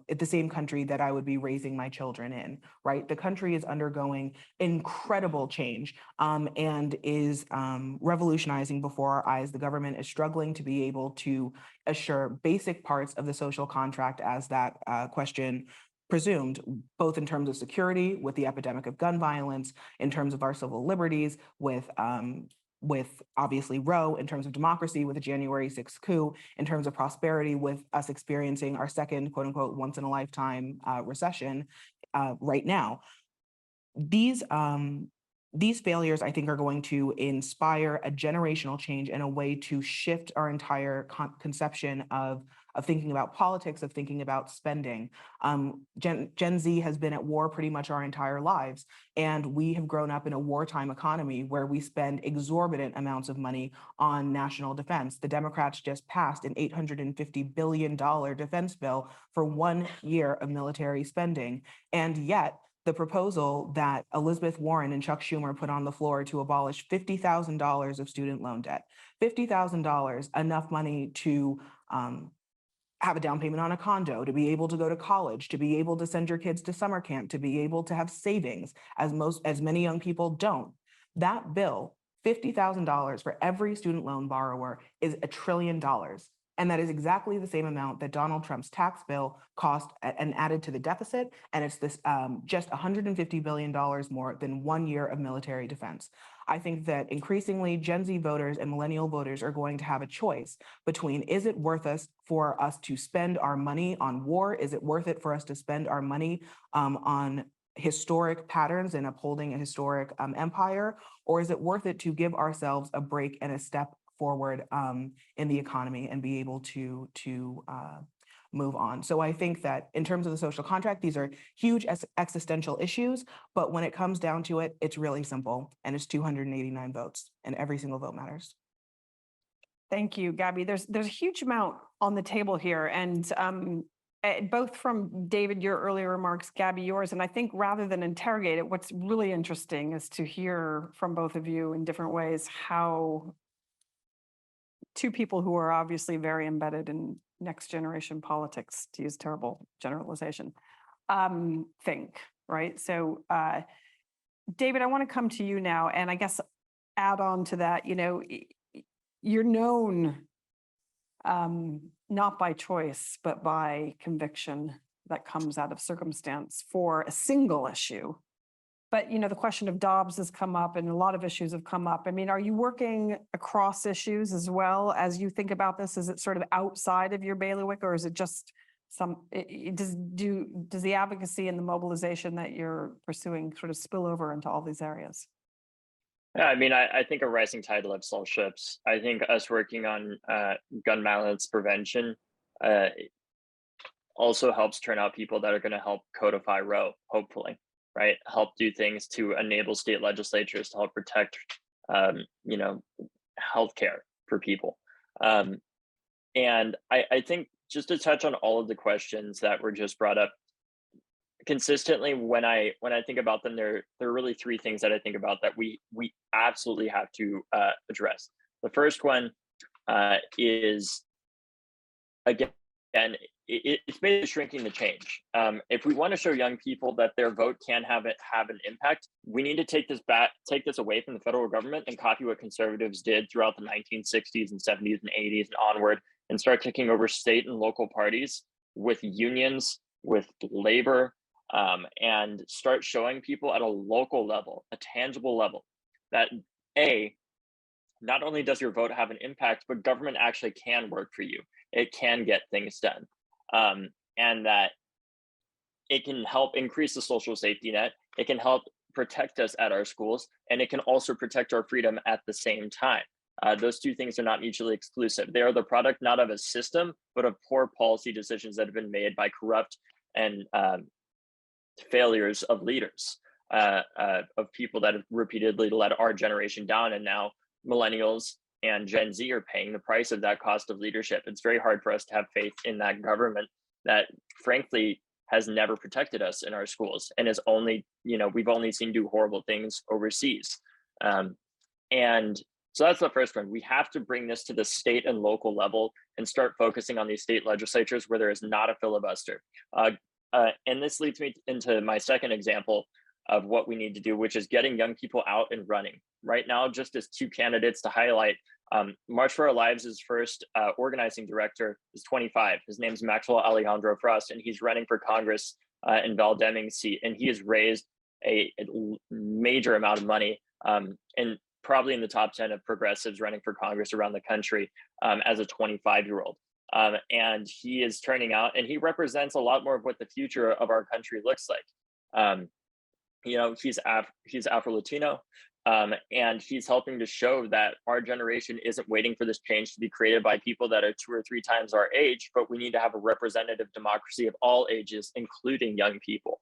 the same country that I would be raising my children in, right? The country is undergoing incredible change and is revolutionizing before our eyes. The government is struggling to be able to assure basic parts of the social contract, as that question presumed, both in terms of security with the epidemic of gun violence, in terms of our civil liberties with obviously Roe, in terms of democracy with the January 6th coup, in terms of prosperity with us experiencing our second quote unquote once in a lifetime recession right now. These failures, I think, are going to inspire a generational change and a way to shift our entire conception of thinking about politics, of thinking about spending. Gen Z has been at war pretty much our entire lives, and we have grown up in a wartime economy where we spend exorbitant amounts of money on national defense. The Democrats just passed an $850 billion defense bill for 1 year of military spending, and yet the proposal that Elizabeth Warren and Chuck Schumer put on the floor to abolish $50,000 of student loan debt, $50,000, enough money to have a down payment on a condo, to be able to go to college, to be able to send your kids to summer camp, to be able to have savings, as many young people don't. That bill, $50,000 for every student loan borrower, is $1 trillion. And that is exactly the same amount that Donald Trump's tax bill cost and added to the deficit. And it's this just $150 billion more than 1 year of military defense. I think that increasingly Gen Z voters and millennial voters are going to have a choice between, is it worth us for us to spend our money on war? Is it worth it for us to spend our money on historic patterns and upholding a historic empire? Or is it worth it to give ourselves a break and a step forward in the economy and be able to move on? So I think that in terms of the social contract, these are huge existential issues, but when it comes down to it, it's really simple, and it's 289 votes, and every single vote matters. Thank you, Gabby. There's a huge amount on the table here, and both from David, your earlier remarks, Gabby, yours, and I think rather than interrogate it, what's really interesting is to hear from both of you in different ways how two people who are obviously very embedded in next generation politics, to use terrible generalization, think, right? So David, I want to come to you now, and I guess add on to that, you know, you're known not by choice, but by conviction that comes out of circumstance for a single issue. But, you know, the question of Dobbs has come up and a lot of issues have come up. I mean, are you working across issues as well as you think about this? Is it sort of outside of your bailiwick, or is it just does the advocacy and the mobilization that you're pursuing sort of spill over into all these areas? Yeah, I mean, I think a rising tide lifts all ships. I think us working on gun violence prevention also helps turn out people that are going to help codify Roe, hopefully. Right, help do things to enable state legislatures to help protect, you know, healthcare for people. And I think just to touch on all of the questions that were just brought up, consistently when I think about them, there are really three things that I think about that we absolutely have to address. The first one is, again, it's basically shrinking the change. If we want to show young people that their vote can have an impact, we need to take this away from the federal government and copy what conservatives did throughout the 1960s and 70s and 80s and onward, and start taking over state and local parties with unions, with labor, and start showing people at a local level, a tangible level, that not only does your vote have an impact, but government actually can work for you. It can get things done. And that it can help increase the social safety net. It can help protect us at our schools, and it can also protect our freedom at the same time. Those two things are not mutually exclusive. They are the product not of a system, but of poor policy decisions that have been made by corrupt and failures of leaders, of people that have repeatedly let our generation down, and now millennials and Gen Z are paying the price of that cost of leadership. It's very hard for us to have faith in that government that, frankly, has never protected us in our schools and is only, you know, we've only seen do horrible things overseas. And so that's the first one. We have to bring this to the state and local level and start focusing on these state legislatures where there is not a filibuster. And this leads me into my second example of what we need to do, which is getting young people out and running. Right now, just as two candidates to highlight, March for Our Lives' first organizing director is 25. His name's Maxwell Alejandro Frost, and he's running for Congress in Val Deming's seat. And he has raised a major amount of money, and probably in the top 10 of progressives running for Congress around the country as a 25-year-old. And he is turning out, and he represents a lot more of what the future of our country looks like. You know, he's Afro-Latino, and he's helping to show that our generation isn't waiting for this change to be created by people that are 2 or 3 times our age, but we need to have a representative democracy of all ages, including young people,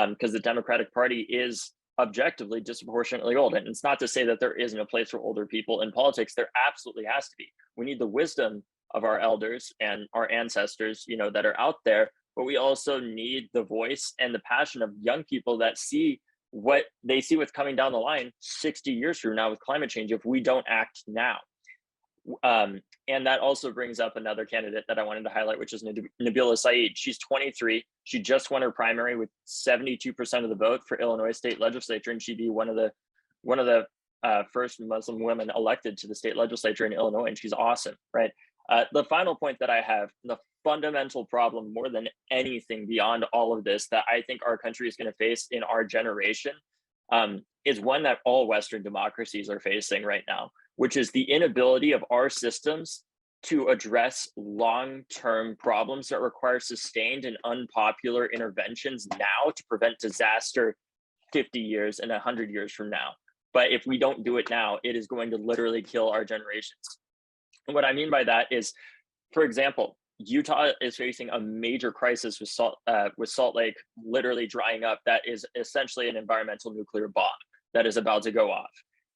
because the Democratic Party is objectively disproportionately old. And it's not to say that there isn't a place for older people in politics. There absolutely has to be. We need the wisdom of our elders and our ancestors, you know, that are out there, but we also need the voice and the passion of young people that see what's coming down the line 60 years from now with climate change if we don't act now. And that also brings up another candidate that I wanted to highlight, which is Nabila Saeed. She's 23. She just won her primary with 72% of the vote for Illinois state legislature, and she'd be one of the first Muslim woman elected to the state legislature in Illinois, and she's awesome, right? The final point that I have, the fundamental problem more than anything beyond all of this that I think our country is going to face in our generation is one that all Western democracies are facing right now, which is the inability of our systems to address long-term problems that require sustained and unpopular interventions now to prevent disaster 50 years and 100 years from now. But if we don't do it now, it is going to literally kill our generations. And what I mean by that is, for example, Utah is facing a major crisis with Salt Lake literally drying up. That is essentially an environmental nuclear bomb that is about to go off.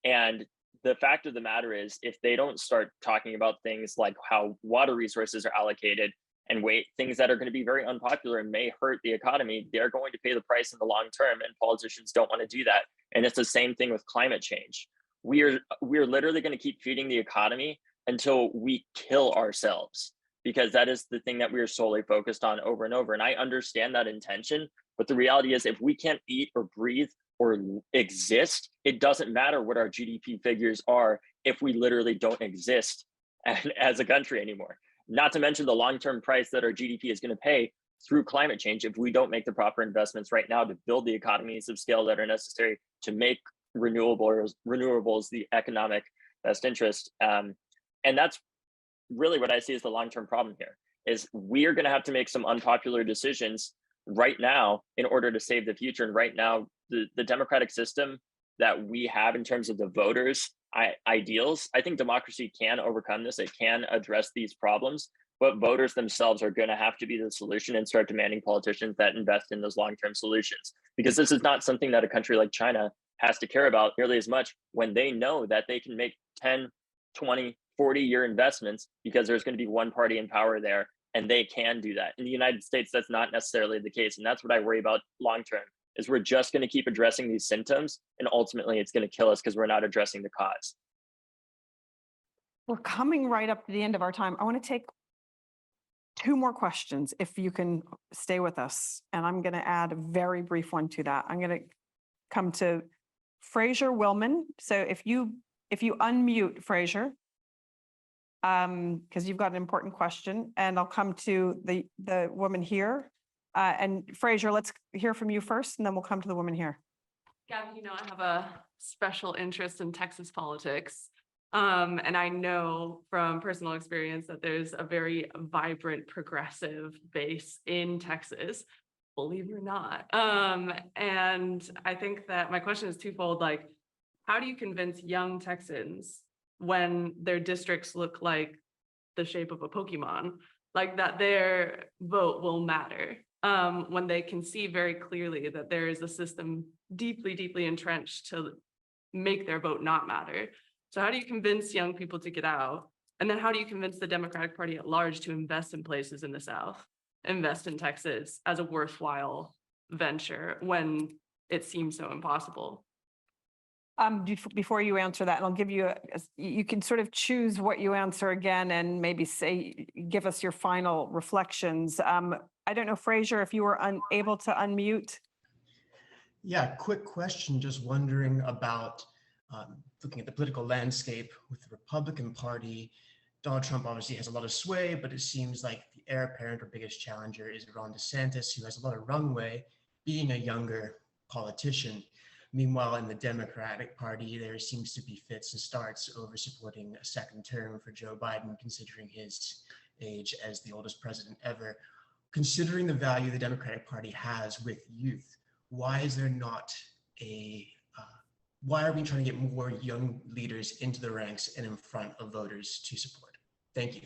And the fact of the matter is, if they don't start talking about things like how water resources are allocated and things that are going to be very unpopular and may hurt the economy, they're going to pay the price in the long term, and politicians don't want to do that. And it's the same thing with climate change. We're literally going to keep feeding the economy until we kill ourselves, because that is the thing that we are solely focused on over and over. And I understand that intention, but the reality is, if we can't eat or breathe or exist, it doesn't matter what our GDP figures are if we literally don't exist as a country anymore. Not to mention the long-term price that our GDP is going to pay through climate change if we don't make the proper investments right now to build the economies of scale that are necessary to make renewables the economic best interest. And that's really what I see as the long-term problem here, is we are going to have to make some unpopular decisions right now in order to save the future. And right now, the democratic system that we have in terms of the voters' ideals, I think democracy can overcome this. It can address these problems, but voters themselves are going to have to be the solution and start demanding politicians that invest in those long-term solutions. Because this is not something that a country like China has to care about nearly as much when they know that they can make 10, 20, 40-year investments because there's going to be one party in power there, and they can do that. In the United States, that's not necessarily the case. And that's what I worry about long-term, is we're just going to keep addressing these symptoms, and ultimately it's going to kill us because we're not addressing the cause. We're coming right up to the end of our time. I want to take 2 more questions, if you can stay with us. And I'm going to add a very brief one to that. I'm going to come to Fraser Willman. So if you unmute Fraser, because you've got an important question, and I'll come to the woman here. And Fraser, let's hear from you first, and then we'll come to the woman here. Gabby, you know, I have a special interest in Texas politics. And I know from personal experience that there's a very vibrant progressive base in Texas, believe it or not. And I think that my question is twofold. Like, how do you convince young Texans when their districts look like the shape of a Pokemon, like that their vote will matter, when they can see very clearly that there is a system deeply, deeply entrenched to make their vote not matter? So how do you convince young people to get out? And then how do you convince the Democratic Party at large to invest in places in the South, invest in Texas as a worthwhile venture when it seems so impossible? Before you answer that, and I'll give you, you can sort of choose what you answer again and maybe give us your final reflections. I don't know, Fraser, if you were unable to unmute. Yeah, quick question. Just wondering about looking at the political landscape with the Republican Party. Donald Trump obviously has a lot of sway, but it seems like the heir apparent or biggest challenger is Ron DeSantis, who has a lot of runway, being a younger politician. Meanwhile, in the Democratic Party, there seems to be fits and starts over supporting a second term for Joe Biden, considering his age as the oldest president ever. Considering the value the Democratic Party has with youth, why is there not why are we trying to get more young leaders into the ranks and in front of voters to support? Thank you.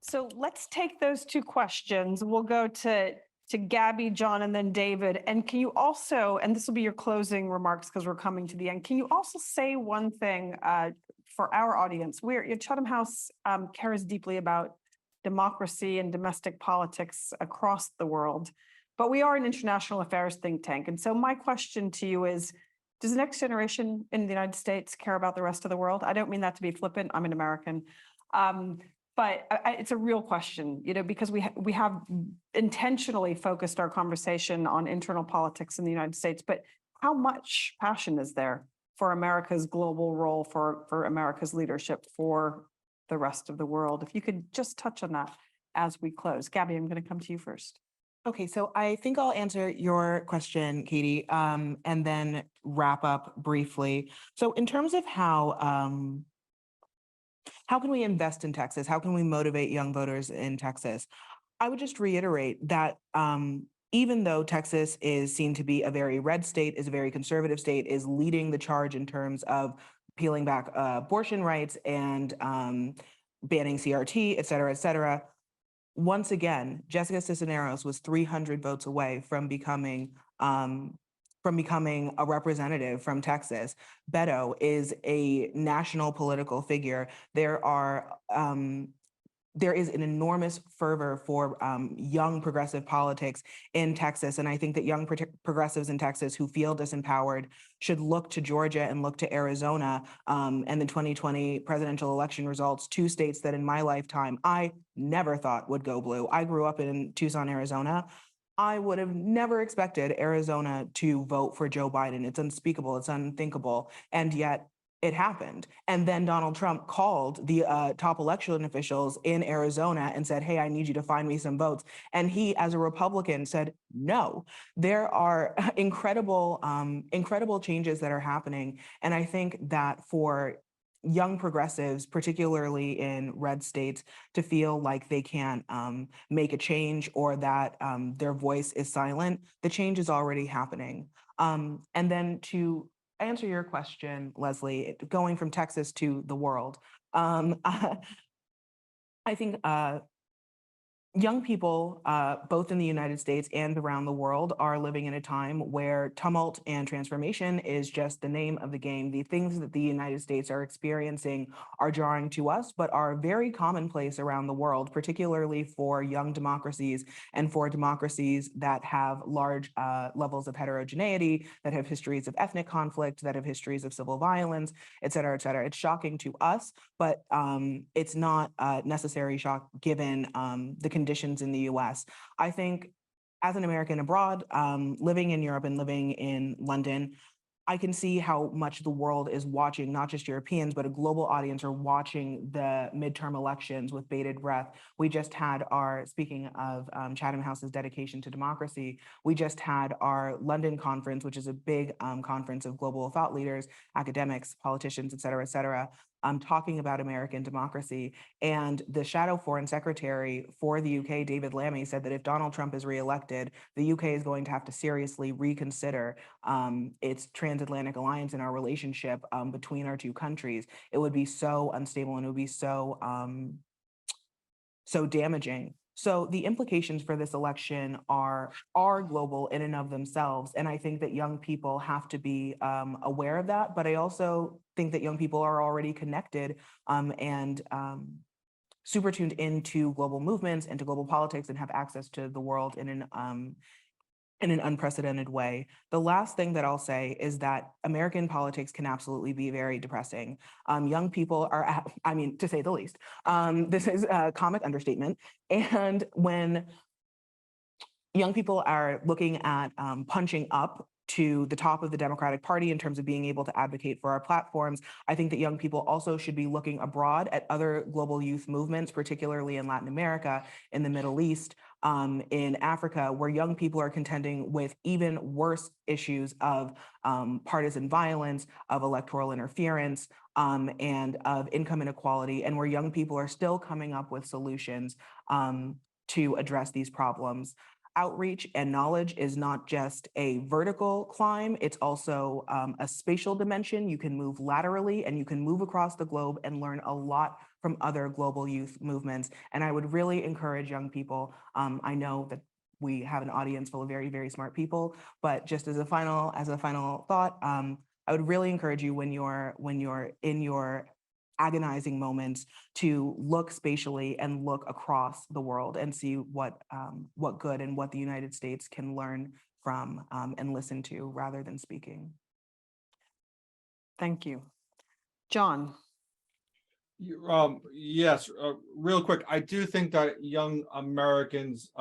So let's take those 2 questions. We'll go to Gabby, John, and then David. And can you also, and this will be your closing remarks because we're coming to the end, can you also say one thing for our audience? Chatham House cares deeply about democracy and domestic politics across the world, but we are an international affairs think tank. And so my question to you is, does the next generation in the United States care about the rest of the world? I don't mean that to be flippant. I'm an American. But it's a real question, you know, because we have intentionally focused our conversation on internal politics in the United States, but how much passion is there for America's global role, for America's leadership, for the rest of the world. If you could just touch on that as we close. Gabby, I'm going to come to you first. Okay, so I think I'll answer your question, Katie, and then wrap up briefly. So in terms of how can we invest in Texas? How can we motivate young voters in Texas? I would just reiterate that even though Texas is seen to be a very red state, is a very conservative state, is leading the charge in terms of peeling back abortion rights and banning CRT, et cetera, et cetera. Once again, Jessica Cisneros was 300 votes away from becoming a representative from Texas. Beto is a national political figure. There is an enormous fervor for young progressive politics in Texas. And I think that young progressives in Texas who feel disempowered should look to Georgia and look to Arizona and the 2020 presidential election results, two states that in my lifetime, I never thought would go blue. I grew up in Tucson, Arizona. I would have never expected Arizona to vote for Joe Biden. It's unspeakable, it's unthinkable. And yet it happened. And then Donald Trump called the top election officials in Arizona and said, hey, I need you to find me some votes. And he, as a Republican, said, no. There are incredible changes that are happening. And I think that for young progressives, particularly in red states, to feel like they can't make a change or that their voice is silent, the change is already happening. And then to answer your question, Leslie, going from Texas to the world, I think young people, both in the United States and around the world, are living in a time where tumult and transformation is just the name of the game. The things that the United States are experiencing are jarring to us, but are very commonplace around the world, particularly for young democracies and for democracies that have large levels of heterogeneity, that have histories of ethnic conflict, that have histories of civil violence, et cetera, et cetera. It's shocking to us, but it's not a necessary shock given the conditions in the US. I think as an American abroad, living in Europe and living in London, I can see how much the world is watching, not just Europeans, but a global audience are watching the midterm elections with bated breath. We just had speaking of Chatham House's dedication to democracy, we just had our London conference, which is a big conference of global thought leaders, academics, politicians, et cetera, talking about American democracy. And the Shadow Foreign Secretary for the UK, David Lammy, said that if Donald Trump is reelected, the UK is going to have to seriously reconsider its transatlantic alliance and our relationship between our two countries. It would be so unstable and it would be so damaging. So the implications for this election are global in and of themselves. And I think that young people have to be aware of that. But I also think that young people are already connected and super tuned into global movements and to global politics and have access to the world in an unprecedented way. The last thing that I'll say is that American politics can absolutely be very depressing. Young people are, to say the least, this is a comic understatement. And when young people are looking at punching up to the top of the Democratic Party in terms of being able to advocate for our platforms, I think that young people also should be looking abroad at other global youth movements, particularly in Latin America, in the Middle East, in Africa, where young people are contending with even worse issues of partisan violence, of electoral interference, and of income inequality, and where young people are still coming up with solutions to address these problems. Outreach and knowledge is not just a vertical climb, it's also a spatial dimension. You can move laterally and you can move across the globe and learn a lot from other global youth movements. And I would really encourage young people. I know that we have an audience full of very, very smart people, but just as a final thought, I would really encourage you when you're in your agonizing moments to look spatially and look across the world and see what good and what the United States can learn from and listen to rather than speaking. Thank you. John. Yes, real quick, I do think that young Americans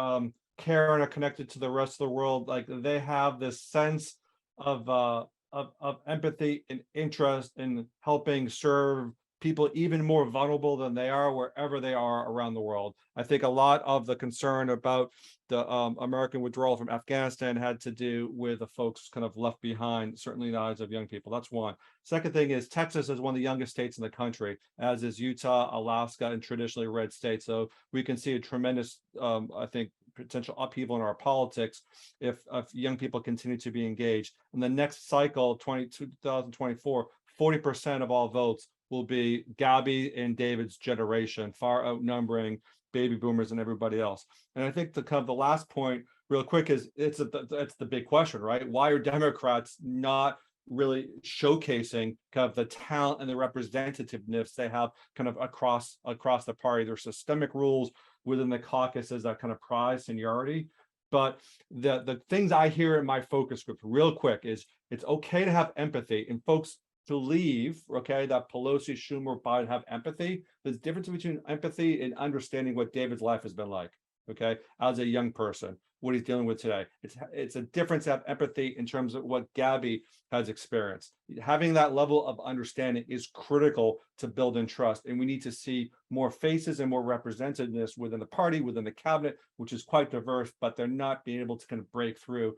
care and are connected to the rest of the world. Like they have this sense of of empathy and interest in helping serve people even more vulnerable than they are wherever they are around the world. I think a lot of the concern about the American withdrawal from Afghanistan had to do with the folks kind of left behind, certainly in the eyes of young people. That's one. Second thing is Texas is one of the youngest states in the country, as is Utah, Alaska, and traditionally red states. So we can see a tremendous, I think, potential upheaval in our politics if young people continue to be engaged. In the next cycle, 2024, 40% of all votes will be Gabby and David's generation, far outnumbering baby boomers and everybody else. And I think the kind of the last point, real quick, is it's the big question, right? Why are Democrats not really showcasing kind of the talent and the representativeness they have kind of across the party? There's systemic rules within the caucuses that kind of prize seniority. But the things I hear in my focus group real quick is it's okay to have empathy, and folks believe, okay, that Pelosi, Schumer, Biden have empathy. There's a difference between empathy and understanding what David's life has been like, okay, as a young person, what he's dealing with today. It's a difference to have empathy in terms of what Gabby has experienced. Having that level of understanding is critical to build in trust, and we need to see more faces and more representativeness within the party, within the cabinet, which is quite diverse, but they're not being able to kind of break through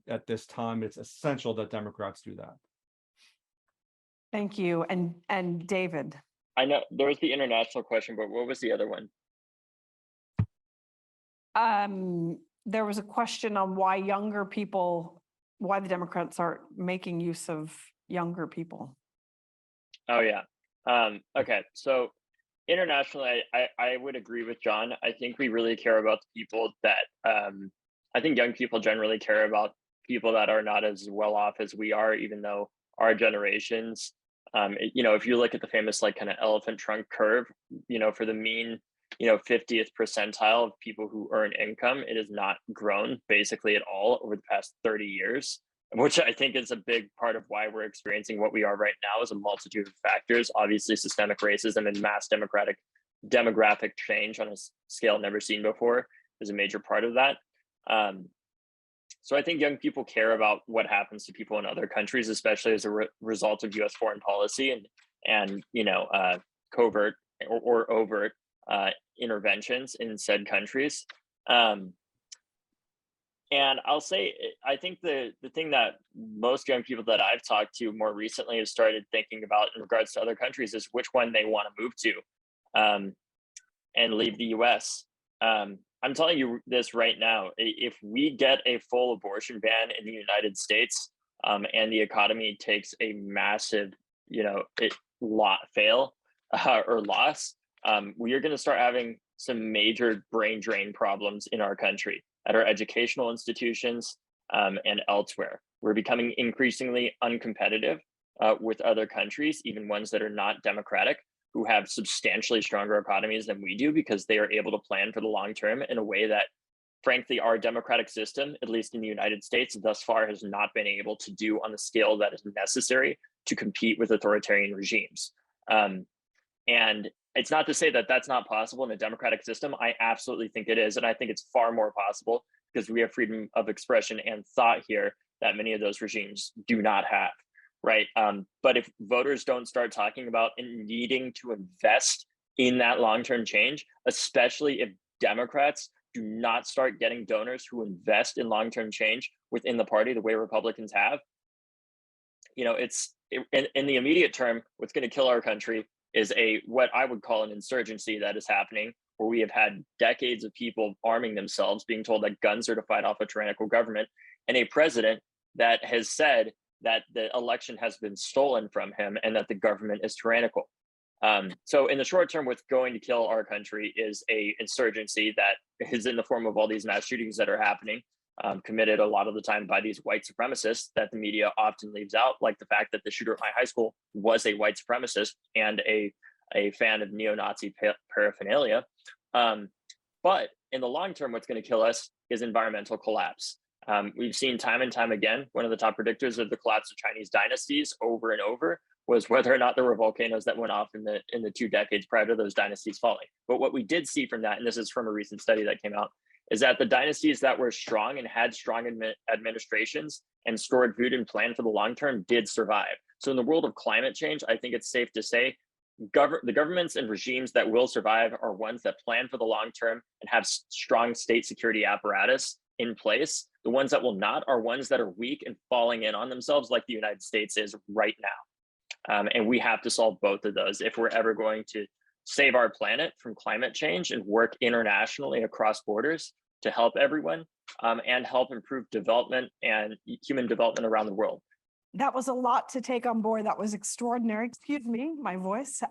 at this time. It's essential that Democrats do that. Thank you. And David. I know there was the international question, but what was the other one? There was a question on why the Democrats are making use of younger people. Oh yeah. Okay. So internationally, I would agree with John. I think we really care about the people that I think young people generally care about people that are not as well off as we are, even though our generations, if you look at the famous like kind of elephant trunk curve, for the mean, 50th percentile of people who earn income, it has not grown basically at all over the past 30 years, which I think is a big part of why we're experiencing what we are right now, is a multitude of factors. Obviously, systemic racism and mass demographic change on a scale never seen before is a major part of that. So I think young people care about what happens to people in other countries, especially as a result of U.S. foreign policy and covert or overt interventions in said countries. And I'll say, I think the thing that most young people that I've talked to more recently have started thinking about in regards to other countries is which one they want to move to and leave the U.S. I'm telling you this right now, if we get a full abortion ban in the United States and the economy takes a massive, fail or loss, we are going to start having some major brain drain problems in our country, at our educational institutions and elsewhere. We're becoming increasingly uncompetitive with other countries, even ones that are not democratic, who have substantially stronger economies than we do, because they are able to plan for the long term in a way that, frankly, our democratic system, at least in the United States, thus far has not been able to do on the scale that is necessary to compete with authoritarian regimes. And it's not to say that that's not possible in a democratic system. I absolutely think it is. And I think it's far more possible because we have freedom of expression and thought here that many of those regimes do not have. Right. But if voters don't start talking about and needing to invest in that long-term change, especially if Democrats do not start getting donors who invest in long-term change within the party the way Republicans have, it's in the immediate term, what's going to kill our country is what I would call an insurgency that is happening, where we have had decades of people arming themselves, being told that guns are to fight off a tyrannical government, and a president that has said that the election has been stolen from him and that the government is tyrannical. So in the short term, what's going to kill our country is a insurgency that is in the form of all these mass shootings that are happening, committed a lot of the time by these white supremacists that the media often leaves out, like the fact that the shooter at my high school was a white supremacist and a fan of neo-Nazi paraphernalia. But in the long term, what's going to kill us is environmental collapse. We've seen time and time again, one of the top predictors of the collapse of Chinese dynasties over and over was whether or not there were volcanoes that went off in the 2 decades prior to those dynasties falling. But what we did see from that, and this is from a recent study that came out, is that the dynasties that were strong and had strong administrations and stored food and planned for the long term did survive. So in the world of climate change, I think it's safe to say the governments and regimes that will survive are ones that plan for the long term and have strong state security apparatus in place. The ones that will not are ones that are weak and falling in on themselves, like the United States is right now. And we have to solve both of those if we're ever going to save our planet from climate change and work internationally across borders to help everyone and help improve development and human development around the world. That was a lot to take on board. That was extraordinary. Excuse me, my voice.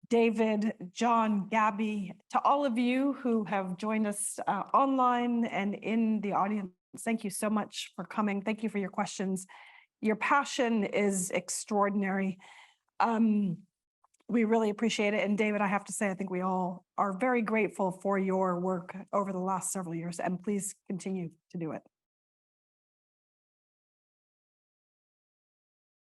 David, John, Gabby, to all of you who have joined us online and in the audience, thank you so much for coming. Thank you for your questions. Your passion is extraordinary. We really appreciate it. And David, I have to say, I think we all are very grateful for your work over the last several years, and please continue to do it.